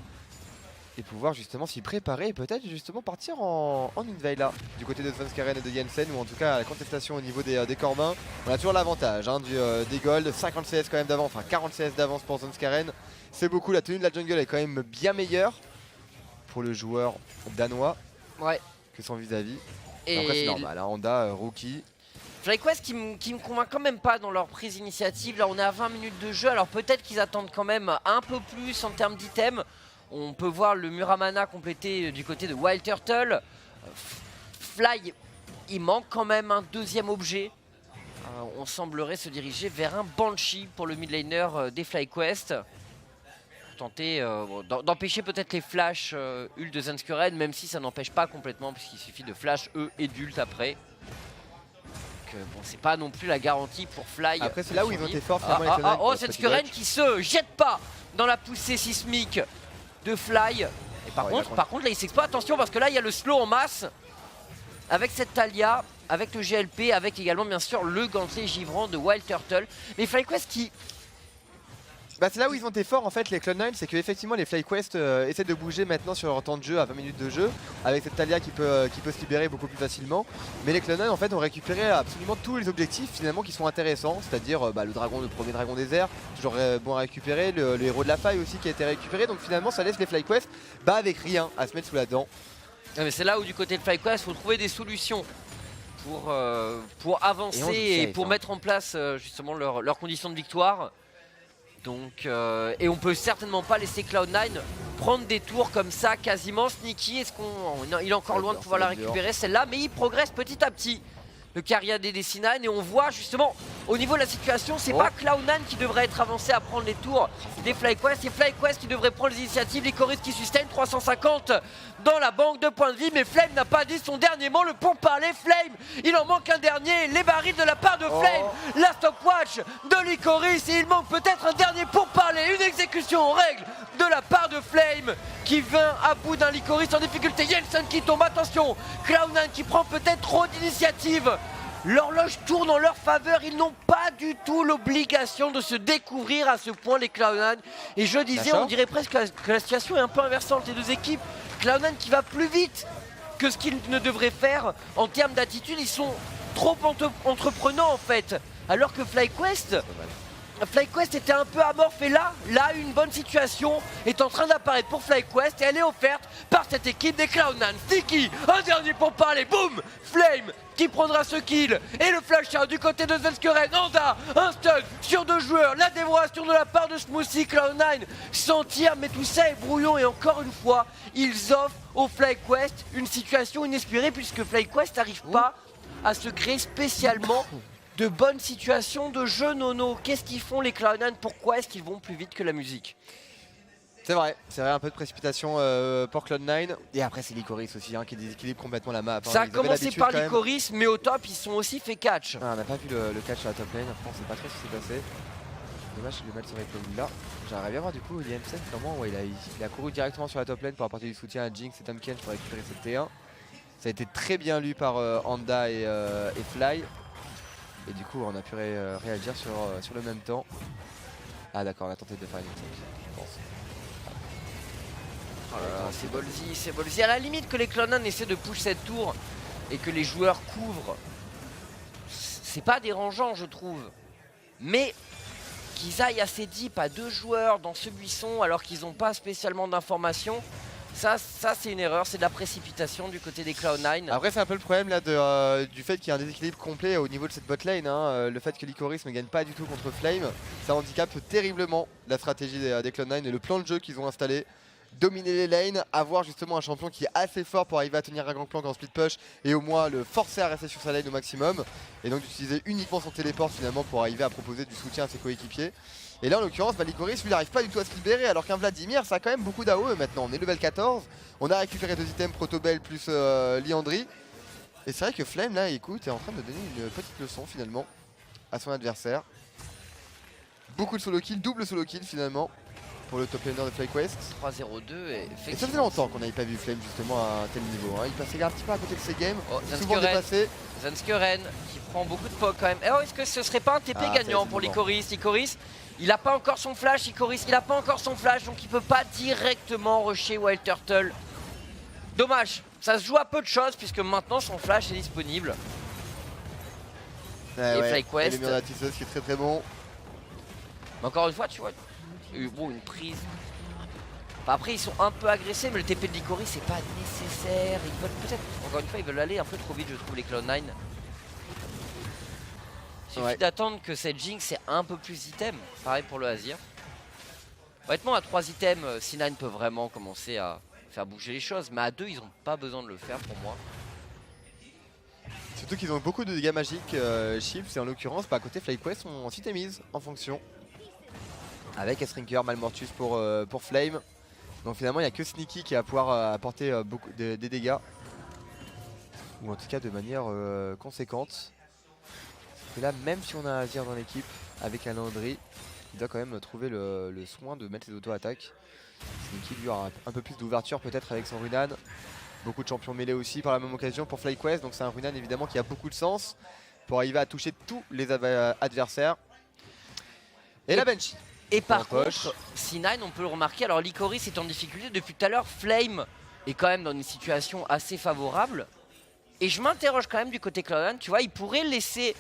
et pouvoir justement s'y préparer et peut-être justement partir en invade là du côté de Zvenskeren et de Jensen, ou en tout cas à la contestation au niveau des Corbins. On a toujours l'avantage des gold, 50 CS quand même d'avance, enfin 40 CS d'avance pour Zvenskeren. C'est beaucoup, la tenue de la jungle est quand même bien meilleure pour le joueur danois. Ouais. Que son vis-à-vis. Et après c'est normal, Honda, rookie. FlyQuest qui me convainc quand même pas dans leur prise d'initiative. Là on est à 20 minutes de jeu, alors peut-être qu'ils attendent quand même un peu plus en termes d'items. On peut voir le Muramana complété du côté de Wild Turtle. Fly, il manque quand même un deuxième objet. On semblerait se diriger vers un Banshee pour le mid laner des FlyQuest. Tenter d'empêcher peut-être les flash ult de Zvenskeren, même si ça n'empêche pas complètement puisqu'il suffit de flash et d'ult après. Donc bon, c'est pas non plus la garantie pour Fly. Après c'est là où ils ont été forts finalement. Oh, Zvenskeren qui se jette pas dans la poussée sismique de Fly. Et par contre là il s'exploite, attention parce que là il y a le slow en masse avec cette Talia, avec le GLP, avec également bien sûr le gantelet givrant de Wild Turtle. Mais FlyQuest qui... Bah c'est là où ils ont été forts en fait les Cloud9, c'est que effectivement les FlyQuest essaient de bouger maintenant sur leur temps de jeu à 20 minutes de jeu avec cette Talia qui peut se libérer beaucoup plus facilement. Mais les Cloud9 en fait ont récupéré absolument tous les objectifs finalement qui sont intéressants, c'est-à-dire le premier dragon des airs, toujours bon à récupérer, le héros de la faille aussi qui a été récupéré, donc finalement ça laisse les FlyQuest avec rien à se mettre sous la dent. Mais c'est là où du côté de FlyQuest il faut trouver des solutions pour avancer et pour mettre en place justement leurs conditions de victoire. Donc, et on peut certainement pas laisser Cloud9 prendre des tours comme ça quasiment sneaky. Il est encore loin de pouvoir la récupérer celle-là, mais il progresse petit à petit. Le Caria des D9 et on voit justement au niveau de la situation, c'est pas Cloud9 qui devrait être avancé à prendre les tours des FlyQuest, c'est FlyQuest qui devrait prendre les initiatives, Licorice qui sustain 350 dans la banque de points de vie, mais Flame n'a pas dit son dernier mot, le pourparler Flame, il en manque un dernier, les barils de la part de Flame, la stopwatch de Licorice, et il manque peut-être un dernier pourparler, une exécution en règle de la part de Flame qui vient à bout d'un Licorice en difficulté, Jensen qui tombe, attention, Cloud9 qui prend peut-être trop d'initiative. L'horloge tourne en leur faveur, ils n'ont pas du tout l'obligation de se découvrir à ce point les Cloud9. Et je disais, on dirait presque que la situation est un peu inversée entre les deux équipes. Cloud9 qui va plus vite que ce qu'ils ne devraient faire en termes d'attitude, ils sont trop entreprenants en fait. Alors que FlyQuest était un peu amorphe et là, une bonne situation est en train d'apparaître pour FlyQuest et elle est offerte par cette équipe des Cloud9. Sticky, un dernier pour parler, boum, Flame qui prendra ce kill et le flash out du côté de Svenskeren. Anda, un stun sur 2 joueurs, la dévoration de la part de Smoothie. Cloud9 s'en tire, mais tout ça est brouillon et encore une fois, ils offrent au FlyQuest une situation inespérée puisque FlyQuest n'arrive pas à se créer spécialement de bonnes situations de jeu. Nono, qu'est-ce qu'ils font les Cloud9? Pourquoi est-ce qu'ils vont plus vite que la musique? C'est vrai, un peu de précipitation pour Cloud9. Et après, c'est Licorice aussi qui déséquilibre complètement la map. Ça a commencé par Licorice, mais au top, ils sont aussi fait catch. On n'a pas vu le catch sur la top lane, on sait pas trop ce qui s'est passé. Dommage que le match serait comme là. J'aimerais bien voir du coup Jensen comment il a couru directement sur la top lane pour apporter du soutien à Jinx et Tahm Kench pour récupérer cette T1. Ça a été très bien lu par Anda et Fly. Et du coup, on a pu réagir sur le même temps. Ah d'accord, on a tenté de faire une attaque, je pense. Oh là là, c'est ballsy. À la limite que les Cloud9 essaient de push cette tour et que les joueurs couvrent, c'est pas dérangeant je trouve. Mais qu'ils aillent assez deep à 2 joueurs dans ce buisson alors qu'ils n'ont pas spécialement d'informations, ça c'est une erreur, c'est de la précipitation du côté des Cloud9. Après c'est un peu le problème là du fait qu'il y a un déséquilibre complet au niveau de cette botlane. Le fait que Licorice ne gagne pas du tout contre Flame, ça handicape terriblement la stratégie des Cloud9 et le plan de jeu qu'ils ont installé. Dominer les lanes, avoir justement un champion qui est assez fort pour arriver à tenir un gangplank en split push et au moins le forcer à rester sur sa lane au maximum. Et donc d'utiliser uniquement son téléport finalement pour arriver à proposer du soutien à ses coéquipiers. Et là en l'occurrence, Licorice lui n'arrive pas du tout à se libérer alors qu'un Vladimir ça a quand même beaucoup d'AOE maintenant. On est level 14, on a récupéré 2 items, Protobell plus Liandry. Et c'est vrai que Flame là écoute est en train de donner une petite leçon finalement à son adversaire. Beaucoup de solo kill, double solo kill finalement pour le top laner de FlyQuest. 3-0-2 et ça faisait longtemps qu'on n'avait pas vu Flame justement à un tel niveau. Il passait un petit peu à côté de ses games, souvent dépassé. Svenskeren qui prend beaucoup de poke quand même. Oh, est-ce que ce serait pas un TP gagnant pour Licorice? Licorice, il a pas encore son flash, Licorice, il a pas encore son flash, donc il peut pas directement rusher Wild Turtle. Dommage, ça se joue à peu de choses puisque maintenant son flash est disponible. Et FlyQuest. Et le tisseuse qui est très très bon. Mais encore une fois, tu vois, bon, une prise. Enfin, après, ils sont un peu agressés, mais le TP de Licorice, c'est pas nécessaire. Ils veulent peut-être, encore une fois, ils veulent aller un peu trop vite, je trouve, les Cloud9. Il suffit d'attendre que cette Jinx ait un peu plus d'items. Pareil pour le Azir. Honnêtement, à 3 items, C9 peut vraiment commencer à faire bouger les choses. Mais à 2, ils n'ont pas besoin de le faire pour moi. Surtout qu'ils ont beaucoup de dégâts magiques, Chips, et en l'occurrence, à côté FlyQuest, on s'itemise en fonction. Avec S-Rinker, Malmortus pour Flame. Donc finalement il n'y a que Sneaky qui va pouvoir apporter beaucoup des dégâts. Ou en tout cas de manière conséquente. Et là même si on a Azir dans l'équipe avec un Landry, il doit quand même trouver le soin de mettre ses auto-attaques. Sneaky lui aura un peu plus d'ouverture peut-être avec son Runan. Beaucoup de champions mêlés aussi par la même occasion pour FlyQuest. Donc c'est un Runan évidemment qui a beaucoup de sens pour arriver à toucher tous les adversaires. Et la Banshee. Et par contre, C9, on peut le remarquer, alors Licorice est en difficulté depuis tout à l'heure, Flame est quand même dans une situation assez favorable. Et je m'interroge quand même du côté Cloud9, tu vois, il pourrait laisser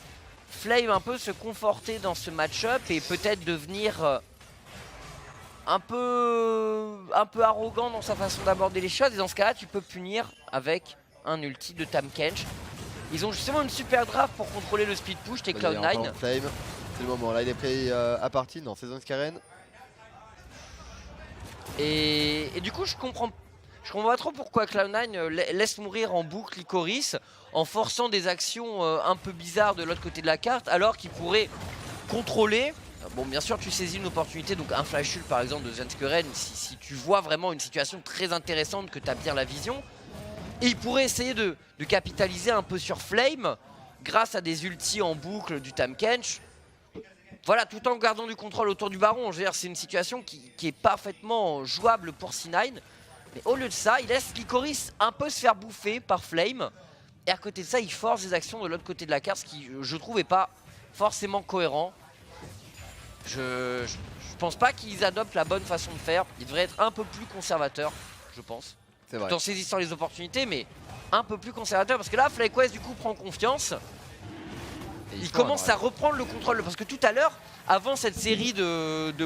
Flame un peu se conforter dans ce match-up et peut-être devenir un peu arrogant dans sa façon d'aborder les choses. Et dans ce cas-là, tu peux punir avec un ulti de Tahm Kench. Ils ont justement une super draft pour contrôler le speed push, tes Cloud9. C'est le moment, là il est prêt à partir dans saison Svenskeren. Et du coup je comprends pas trop pourquoi Cloud9 laisse mourir en boucle Licorice. en forçant des actions un peu bizarres de l'autre côté de la carte, alors qu'ils pourraient contrôler. Bon, bien sûr, tu saisis une opportunité, donc un flash ult par exemple de Svenskeren, si tu vois vraiment une situation très intéressante, que tu as bien la vision. Et il pourrait essayer de capitaliser un peu sur Flame grâce à des ultis en boucle du Tahm-Kench. Voilà, tout en gardant du contrôle autour du baron. Je veux dire, c'est une situation qui est parfaitement jouable pour C9. Mais au lieu de ça, il laisse Licorice un peu se faire bouffer par Flame. Et à côté de ça, il force des actions de l'autre côté de la carte, ce qui, je trouve, n'est pas forcément cohérent. Je pense pas qu'ils adoptent la bonne façon de faire. Ils devraient être un peu plus conservateurs, je pense. C'est vrai. Tout en saisissant les opportunités, mais un peu plus conservateur. Parce que là, FlyQuest, du coup, prend confiance. Et Il commence à reprendre le contrôle. Parce que tout à l'heure, avant cette série de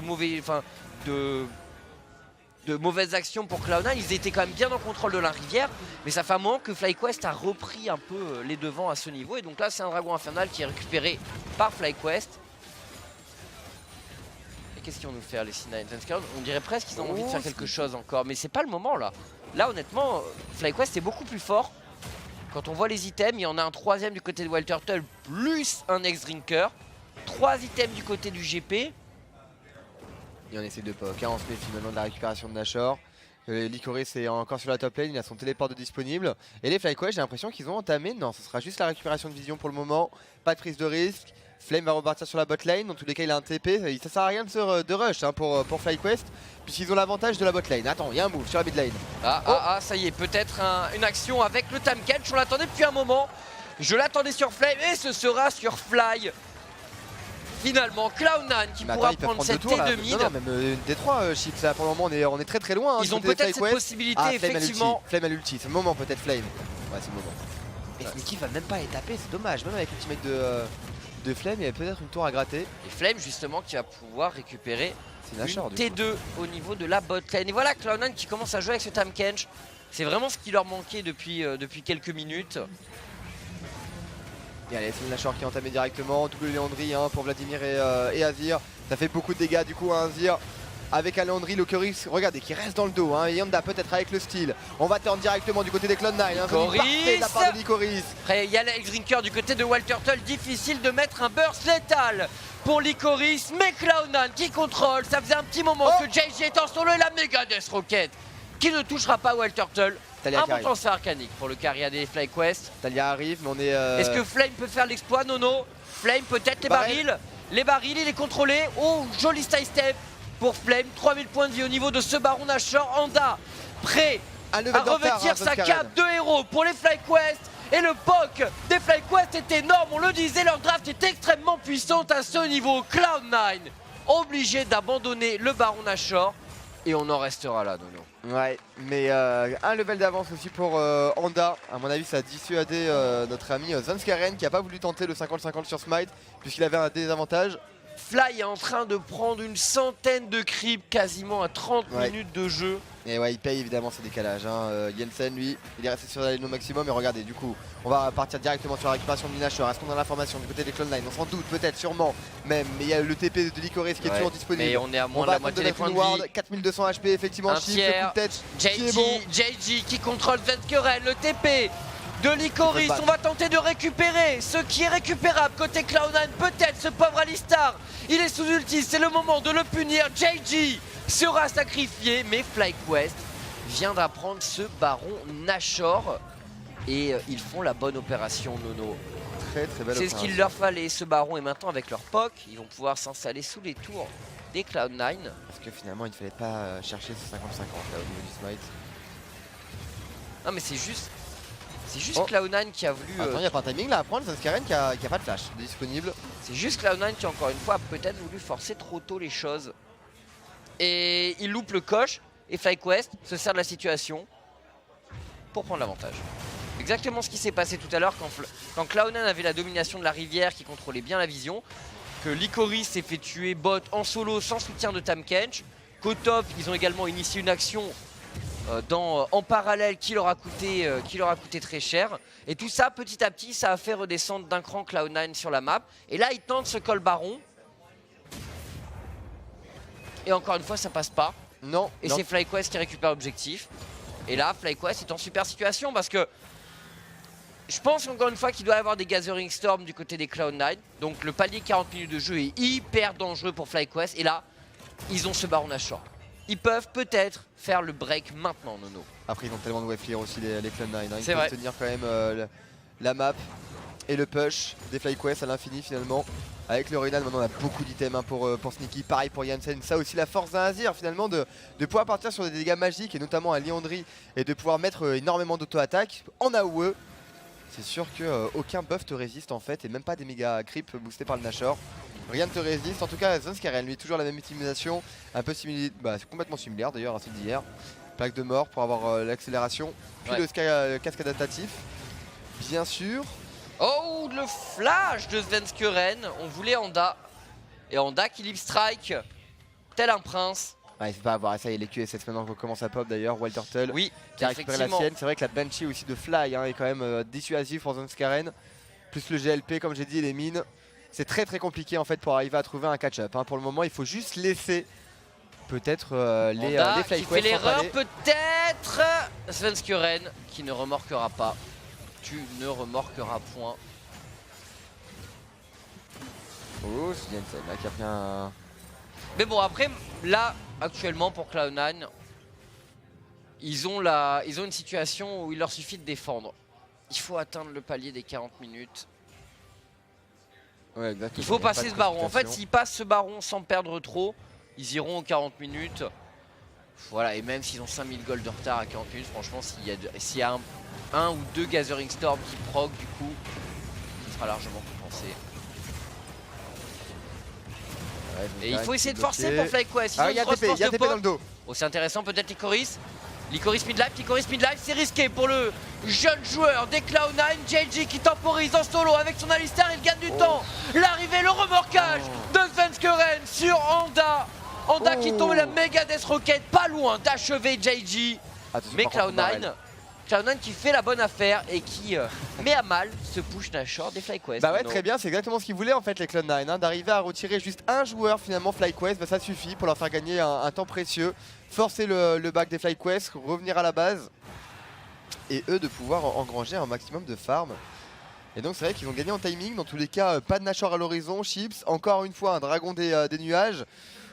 mauvaises actions pour Cloud9, ils étaient quand même bien en contrôle de la rivière. Mais ça fait un moment que FlyQuest a repris un peu les devants à ce niveau. Et donc là, c'est un dragon infernal qui est récupéré par FlyQuest. Et qu'est-ce qu'ils vont nous faire, les C9? On dirait presque qu'ils ont envie de faire quelque chose encore. Mais c'est pas le moment là. Là, honnêtement, FlyQuest est beaucoup plus fort. Quand on voit les items, il y en a un troisième du côté de Wild Turtle, plus un X-Drinker. 3 items du côté du GP. Et on essaie de poke, hein. On se méfie maintenant de la récupération de Nashor. Licorice est encore sur la top lane, il a son téléport de disponible. Et les FlyQuest, j'ai l'impression qu'ils ont entamé. Non, ce sera juste la récupération de vision pour le moment. Pas de prise de risque. Flame va repartir sur la bot lane, dans tous les cas il a un TP, ça sert à rien de rush hein, pour FlyQuest, puisqu'ils ont l'avantage de la bot lane. Attends, il y a un move sur la mid lane. Ça y est, peut-être une action avec le Tahm-Kench, on l'attendait depuis un moment. Je l'attendais sur Flame et ce sera sur Fly. Finalement, Cloud9 qui pourra prendre cette T2 mid. Non, même D3 Chips, là pour le moment on est très loin. Ils ont peut-être cette possibilité, effectivement. Flame à l'ulti, c'est le moment peut-être Flame. Ouais, c'est le moment. Et Sneaky va même pas les taper, c'est dommage, même avec l'ultimate de Flame, il y avait peut-être une tour à gratter. Et Flame justement qui va pouvoir récupérer Nashor, une T2 au niveau de la bot lane. Et voilà Cloud9 qui commence à jouer avec ce Tahm-Kench. C'est vraiment ce qui leur manquait depuis quelques minutes. Et allez, c'est le Nashor qui est entamé directement, double Léandry hein, pour Vladimir et Azir. Ça fait beaucoup de dégâts du coup à Azir. Avec un Léandry, Licorice, regardez, qui reste dans le dos. Hein, et Yanda peut-être avec le style. On va turn directement du côté des Cloud9. Hein, parfait de la part de Licorice. Après, il y a l'X-Drinker du côté de Wild Turtle. Difficile de mettre un burst létal pour Licorice. Mais Cloud9 qui contrôle. Ça faisait un petit moment que JJ est en solo et la méga Death Rocket qui ne touchera pas Wild Turtle. Un bon transfert arcanique pour le carrière des FlyQuest. Talia arrive, mais on est. Est-ce que Flame peut faire l'exploit? Nono. Flame peut-être les barils. Les barils, il est contrôlé. Oh, joli side step pour Flame. 3000 points de vie au niveau de ce baron Nashor. Anda prêt à revêtir sa cape de héros pour les FlyQuest. Et le POC des FlyQuest est énorme, on le disait, leur draft est extrêmement puissante à ce niveau. Cloud9 obligé d'abandonner le baron Nashor. Et on en restera là, Nono. Ouais, mais un level d'avance aussi pour Anda. À mon avis, ça a dissuadé notre ami Svenskeren qui a pas voulu tenter le 50-50 sur Smite puisqu'il avait un désavantage. Fly est en train de prendre une centaine de creeps quasiment à 30 minutes de jeu. Et ouais, il paye évidemment ce décalage. Hein. Jensen, lui, il est resté sur la ligne au maximum. Et regardez, du coup, on va partir directement sur la récupération de Nashor. Est-ce qu'on a l'information du côté des Cloud9? On s'en doute, peut-être, sûrement. Même, mais il y a le TP de Licorice qui est toujours disponible. Et on est à moins de la moitié des points de vie. 4200 HP, effectivement. Un tiers. JJ qui contrôle Svenskeren, le TP de Licorice. On va tenter de récupérer ce qui est récupérable côté Cloud9. Peut-être ce pauvre Alistar. Il est sous ulti, c'est le moment de le punir. JJ sera sacrifié, mais FlyQuest vient d'apprendre ce baron Nashor. Et ils font la bonne opération, Nono. Très belle opération. C'est ce qu'il leur fallait, ce baron. Et maintenant avec leur POC, ils vont pouvoir s'installer sous les tours des Cloud9. Parce que finalement, il ne fallait pas chercher ce 50-50 là au niveau du Smite. Non mais c'est juste Cloud9 qui a voulu... Attends, il n'y a pas un timing là à prendre, Svenskeren qui a pas de flash disponible. C'est juste Cloud9 qui encore une fois a peut-être voulu forcer trop tôt les choses. Et il loupe le coche et FlyQuest se sert de la situation pour prendre l'avantage. Exactement ce qui s'est passé tout à l'heure quand Cloud9 avait la domination de la rivière qui contrôlait bien la vision. Que Licorice s'est fait tuer bot en solo sans soutien de Tahm-Kench. Qu'au top, ils ont également initié une action en parallèle qui leur a coûté très cher. Et tout ça, petit à petit, ça a fait redescendre d'un cran Cloud9 sur la map. Et là, ils tentent ce call baron. Et encore une fois, ça passe pas. Non. Et c'est FlyQuest qui récupère l'objectif. Et là, FlyQuest qui récupère l'objectif. Et c'est FlyQuest qui récupère l'objectif. Et c'est FlyQuest qui récupère l'objectif. Et c'est FlyQuest qui récupère l'objectif. Et c'est FlyQuest qui récupère l'objectif. Et c'est FlyQuest qui récupère l'objectif. Et là, FlyQuest est en super situation parce que Je pense encore une fois qu'il doit y avoir des Gathering Storm du côté des Cloud9. Donc le palier 40 minutes de jeu est hyper dangereux pour FlyQuest. Et là, ils ont ce Baron Nashor. Ils peuvent peut-être faire le break maintenant, Nono. Après, ils ont tellement de wave clear aussi, les Cloud9. Hein. Ils C'est peuvent vrai. tenir quand même la map et le push des FlyQuest à l'infini finalement. Avec le Ruinal, maintenant on a beaucoup d'items hein, pour Sneaky. Pareil pour Jansen. Ça aussi, la force d'un Azir finalement de pouvoir partir sur des dégâts magiques et notamment à Liandry et de pouvoir mettre énormément d'auto-attaque en AOE. C'est sûr que aucun buff te résiste en fait et même pas des méga creeps boostés par le Nashor. Rien ne te résiste. En tout cas, Zonscaren lui toujours la même utilisation, un peu similaire, c'est complètement similaire d'ailleurs à celle d'hier. Plaque de mort pour avoir l'accélération, puis Ouais. le casque adaptatif. Bien sûr. Oh, le flash de Svenskeren. On voulait Anda. Et Anda qui lip strike. Tel un prince. Ouais, il faut pas avoir ça, il y a les QSS maintenant qu'on commence à pop d'ailleurs. Walter Tull Oui, qui a récupéré la effectivement. sienne. C'est vrai que la Banshee aussi de Fly hein, est quand même dissuasif pour Zonscaren. Plus le GLP, comme j'ai dit, les mines. C'est très très compliqué en fait pour arriver à trouver un catch-up. Hein. Pour le moment, il faut juste laisser peut-être les Anda qui FlyQuest fait l'erreur, s'emballer. peut-être. Svenskeren qui ne remorquera pas. Tu ne remorqueras point. Oh, c'est Jensen là qui a pris un. Mais bon, après, là, actuellement, pour Cloud9, ils ont une situation où il leur suffit de défendre. Il faut atteindre le palier des 40 minutes. Ouais, exactement. Il faut Il y a pas passer de ce baron. En fait, précipitation. s'ils passent ce baron sans perdre trop, ils iront aux 40 minutes. Voilà, et même s'ils ont 5000 gold de retard à 40 minutes, franchement, s'il y a un ou deux Gathering Storm qui proc, du coup, il sera largement compensé. Ouais, Et il Zonscaren faut qui essayer de est forcer bloqué. pour FlyQuest. Ils Ah, ont il y a une grosse TP, force il y a de TP dans pote. le dos. Oh, c'est intéressant, peut-être Lycoris. Lycoris midlife, c'est risqué pour le jeune joueur des Cloud9. JG qui temporise en solo avec son Alistar, il gagne du temps. L'arrivée, le remorquage de Svenskeren sur Anda. Anda qui tombe la méga Death Rocket, pas loin d'achever JG. Attention, Mais par contre, Barrel. Cloud9 qui fait la bonne affaire et qui met à mal ce push Nashor des FlyQuest. Bah ouais, Nono. très bien, c'est exactement ce qu'ils voulaient en fait les Cloud9, hein, d'arriver à retirer juste un joueur finalement FlyQuest, bah ça suffit pour leur faire gagner un temps précieux, forcer le back des FlyQuest, revenir à la base et eux de pouvoir engranger un maximum de farm. Et donc c'est vrai qu'ils ont gagné en timing, dans tous les cas pas de Nashor à l'horizon, Chips, encore une fois un dragon des nuages.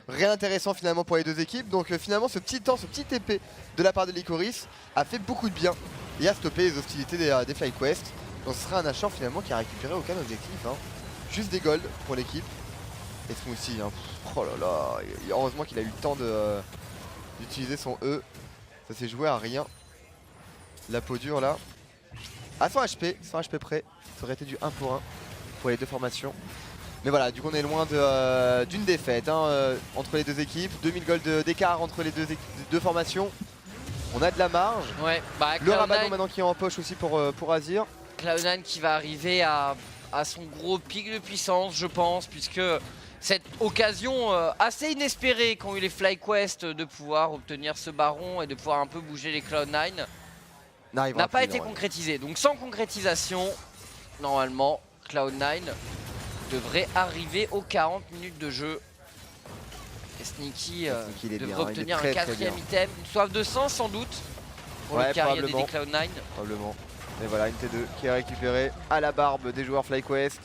Rien intéressant finalement pour les deux équipes, donc finalement ce petit temps, ce petit TP de la part de Lycoris a fait beaucoup de bien et a stoppé les hostilités des FlyQuest. Donc ce sera un Nashor finalement qui a récupéré aucun objectif, hein. Juste des golds pour l'équipe. Et Smoothie, hein. Oh là là, heureusement qu'il a eu le temps d'utiliser son E, ça s'est joué à rien. La peau dure là, à 100 HP près, ça aurait été du 1 pour 1 pour les deux formations. Mais voilà, du coup on est loin d'une défaite hein, entre les deux équipes, 2000 gold d'écart entre les deux formations. On a de la marge. Ouais, bah, Le Cloud9 Rabadon maintenant qui est en poche aussi pour Azir. Cloud9 qui va arriver à son gros pic de puissance, je pense, puisque cette occasion assez inespérée qu'ont eu les FlyQuest de pouvoir obtenir ce baron et de pouvoir un peu bouger les Cloud9 n'a pas été concrétisée. Donc sans concrétisation, normalement, Cloud9 devrait arriver aux 40 minutes de jeu. Et Sneaky il est bien, devrait il est obtenir très, un très quatrième bien. item, une soif de sang sans doute, pour Ouais, le carrière des probablement. Cloud9. Probablement. Et voilà, une T2 qui est récupérée à la barbe des joueurs FlyQuest.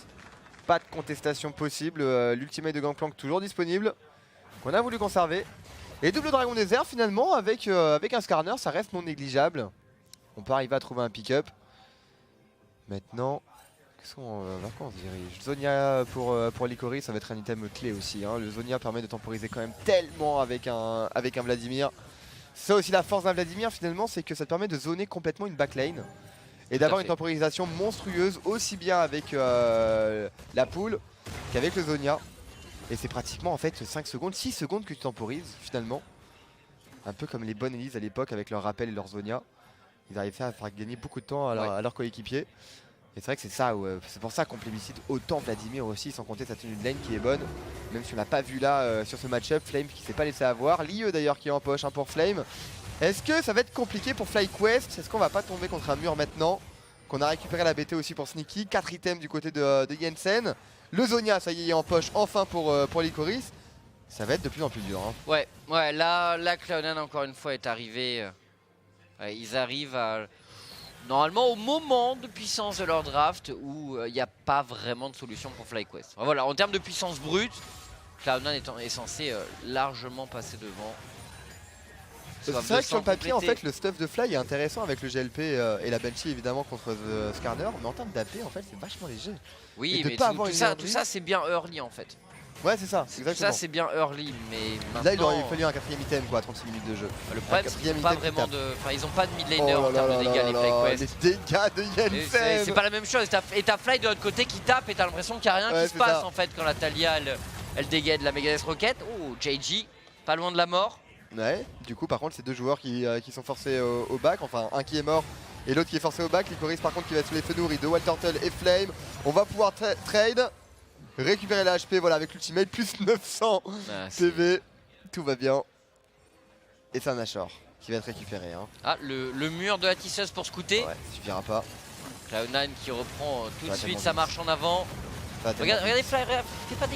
Pas de contestation possible. L'ultimate de Gangplank toujours disponible. Qu'on a voulu conserver. Et double dragon désert finalement avec un Skarner, ça reste non négligeable. On peut arriver à trouver un pick-up. Maintenant, vers quoi on se dirige? Zonia pour Lycoris, ça va être un item clé aussi. Hein. Le Zonia permet de temporiser quand même tellement avec un Vladimir. C'est ça aussi la force d'un Vladimir finalement, c'est que ça te permet de zoner complètement une backlane. Et d'avoir une temporisation monstrueuse aussi bien avec la poule qu'avec le Zonia. Et c'est pratiquement en fait 5 secondes, 6 secondes que tu temporises finalement. Un peu comme les bonnes Elise à l'époque avec leur rappel et leur Zonia. Ils arrivaient à faire gagner beaucoup de temps à leurs coéquipiers. Et c'est vrai que c'est ça, c'est pour ça qu'on plébiscite autant Vladimir aussi, sans compter sa tenue de lane qui est bonne. Même si on l'a pas vu là sur ce match-up, Flame qui s'est pas laissé avoir. Lieu d'ailleurs qui est en poche hein, pour Flame. Est-ce que ça va être compliqué pour FlyQuest? Est-ce qu'on va pas tomber contre un mur maintenant? Qu'on a récupéré la BT aussi pour Sneaky. 4 items du côté de Jensen. Le Zonia, ça y est, il est en poche enfin pour Lycoris. Ça va être de plus en plus dur. Hein. Ouais, là Cloud9 encore une fois est arrivé. Ils arrivent à Normalement, au moment de puissance de leur draft, où il n'y a pas vraiment de solution pour FlyQuest. Enfin, voilà, en termes de puissance brute, Cloud9 est censé largement passer devant. C'est vrai que sur le papier, en fait, le stuff de Fly est intéressant avec le GLP et la Banshee évidemment contre The Skarner, mais en termes d'AP, en fait, c'est vachement léger. Oui, mais tout ça, c'est bien early en fait. Ouais, c'est ça, exactement. Tout ça, c'est bien early, mais maintenant... Là, il aurait fallu un 4ème item, quoi, 36 minutes de jeu. Le problème, c'est qu'ils n'ont pas vraiment de... Enfin, ils n'ont pas de mid laner en termes de dégâts, les FlyQuest. Les dégâts de Yenfem. C'est pas la même chose, et t'as Fly de l'autre côté qui tape, et t'as l'impression qu'il n'y a rien qui se passe en fait quand la Talia, elle dégaine de la Megadeth Rocket. Oh, JG, pas loin de la mort. Ouais, du coup par contre c'est deux joueurs qui sont forcés au back, enfin un qui est mort et l'autre qui est forcé au back. Lycoris par contre qui va être sous les feux nourris de Walturtle et Flame. On va pouvoir trade, récupérer la HP voilà avec l'ultimate, plus 900 PV, tout va bien. Et c'est un Nashor qui va être récupéré. Hein. Ah, le mur de la tisseuse pour scouter. Ouais, ça suffira pas. Cloud9 qui reprend tout de suite sa marche en avant. Regardez Fly, fais pas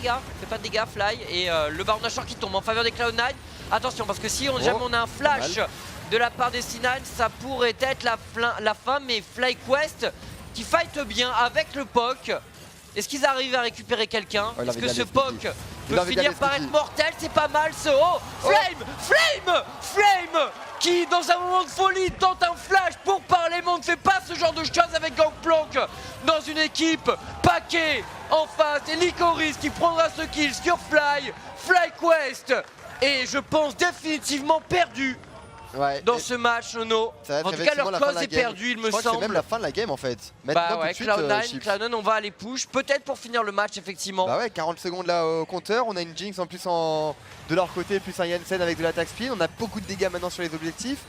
de dégâts Fly, et le Baron Nashor qui tombe en faveur des Cloud9. Attention parce que si jamais on a un flash de la part des C9, ça pourrait être la fin, mais FlyQuest qui fight bien avec le POC. Est-ce qu'ils arrivent à récupérer quelqu'un? Est-ce que ce POC peut finir par être mortel? C'est pas mal ce... Oh, Flame qui dans un moment de folie tente un flash pour parler, mais on ne fait pas ce genre de choses avec Gangplank dans une équipe. Paquet en face et Lycoris qui prendra ce kill sur FlyQuest et je pense définitivement perdu dans ce match, Nono. En tout cas, leur cause est perdue, il me semble. C'est même la fin de la game en fait. Bah ouais, Cloud9, on va aller push, peut-être pour finir le match, effectivement. Bah ouais, 40 secondes là au compteur. On a une Jinx en plus de leur côté, plus un Jensen avec de l'attaque speed. On a beaucoup de dégâts maintenant sur les objectifs.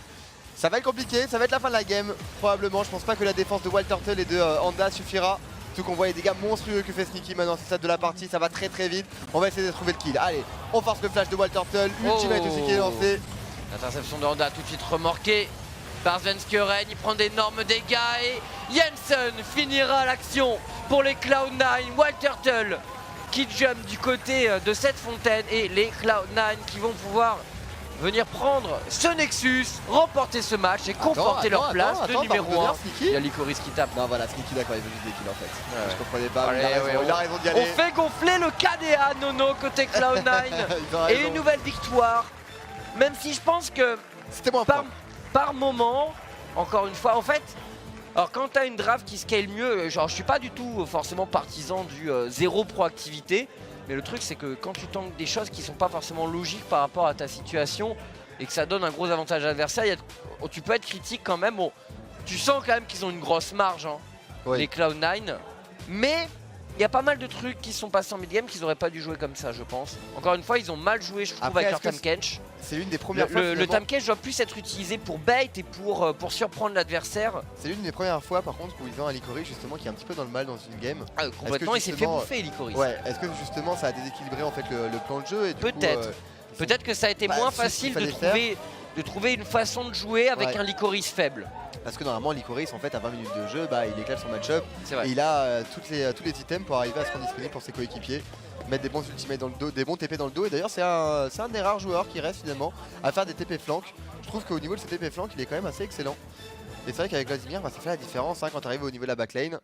Ça va être compliqué, ça va être la fin de la game, probablement. Je pense pas que la défense de Walturtle et de Anda suffira. Surtout qu'on voit les dégâts monstrueux que fait Sneaky maintenant, c'est ça de la partie, ça va très vite. On va essayer de trouver le kill. Allez, on force le flash de Walturtle, ultimate aussi qui est lancé. L'interception de Honda tout de suite remorquée par Svenskeren, il prend d'énormes dégâts et Jensen finira l'action pour les Cloud9. Walturtle qui jump du côté de cette fontaine et les Cloud9 qui vont pouvoir venir prendre ce Nexus, remporter ce match et conforter leur place de numéro 1. Il y a Lycoris qui tape. Non voilà, Sneaky d'accord, il veut juste des kills en fait. Je comprenais pas, il a raison d'y aller. On fait gonfler le KDA Nono côté Cloud9 et une nouvelle victoire. Même si je pense que c'était moins par moment, encore une fois, en fait, alors quand tu as une draft qui scale mieux, genre je suis pas du tout forcément partisan du zéro proactivité, mais le truc c'est que quand tu tentes des choses qui sont pas forcément logiques par rapport à ta situation et que ça donne un gros avantage à l'adversaire, tu peux être critique quand même. Bon, tu sens quand même qu'ils ont une grosse marge, hein, les Cloud9, mais il y a pas mal de trucs qui sont passés en mid-game qu'ils auraient pas dû jouer comme ça, je pense. Encore une fois, ils ont mal joué, je trouve, avec leur Tahm-Kench. C'est l'une des premières fois. Le Tahm-Kench doit plus être utilisé pour bait et pour surprendre l'adversaire. C'est l'une des premières fois, par contre, où ils ont un Lycoris justement qui est un petit peu dans le mal dans une game. Ah, complètement, il s'est fait bouffer, Lycoris. Ouais, est-ce que justement ça a déséquilibré en fait le plan de jeu? Peut-être. Peut-être que ça a été moins facile de trouver une façon de jouer avec un Lycoris faible. Parce que normalement Lycoris en fait à 20 minutes de jeu, il éclate son match-up et il a tous les items pour arriver à se rendre disponible pour ses coéquipiers, mettre des bons ultimates dans le dos, des bons TP dans le dos. Et d'ailleurs c'est un des rares joueurs qui reste finalement à faire des TP flank. Je trouve qu'au niveau de ses TP flank il est quand même assez excellent. Et c'est vrai qu'avec Vladimir ça fait la différence quand tu arrives au niveau de la backline.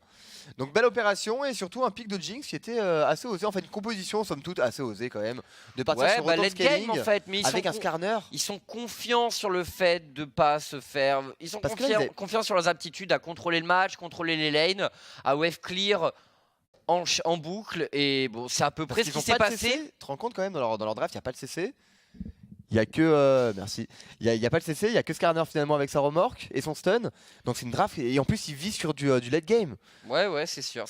Donc belle opération et surtout un pic de Jinx qui était assez osé, en fait une composition somme toute assez osée quand même. De partir sur autant de scaling en fait, mais avec un Skarner. Ils sont confiants sur le fait de pas se faire... Ils sont confiants sur leurs aptitudes à contrôler le match, contrôler les lanes, à wave clear en boucle. Et bon, c'est à peu près ce qui s'est passé. Tu te rends compte quand même dans leur draft, il n'y a pas le CC. Il n'y a que il y a pas le CC, il n'y a que Skarner finalement avec sa remorque et son stun. Donc c'est une draft et en plus il vit sur du late game. Ouais, c'est sûr.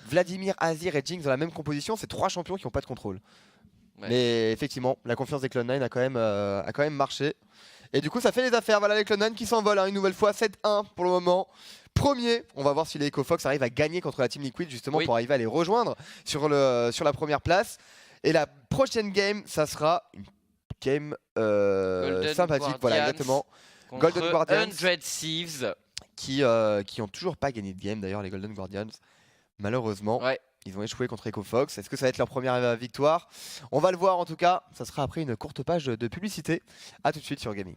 Vladimir, Azir et Jinx dans la même composition, c'est 3 champions qui n'ont pas de contrôle. Ouais. Mais effectivement, la confiance des Cloud9 a quand même marché. Et du coup ça fait les affaires, voilà les Cloud9 qui s'envolent une nouvelle fois, 7-1 pour le moment. Premier, on va voir si les EcoFox arrivent à gagner contre la Team Liquid justement pour arriver à les rejoindre sur la première place. Et la prochaine game, ça sera une game sympathique, voilà exactement. Golden Guardians 100 Thieves qui ont toujours pas gagné de game d'ailleurs, les Golden Guardians malheureusement. Ils ont échoué contre EcoFox. Est-ce que ça va être leur première victoire? On va le voir en tout cas. Ça sera après une courte page de publicité. A tout de suite sur Gaming.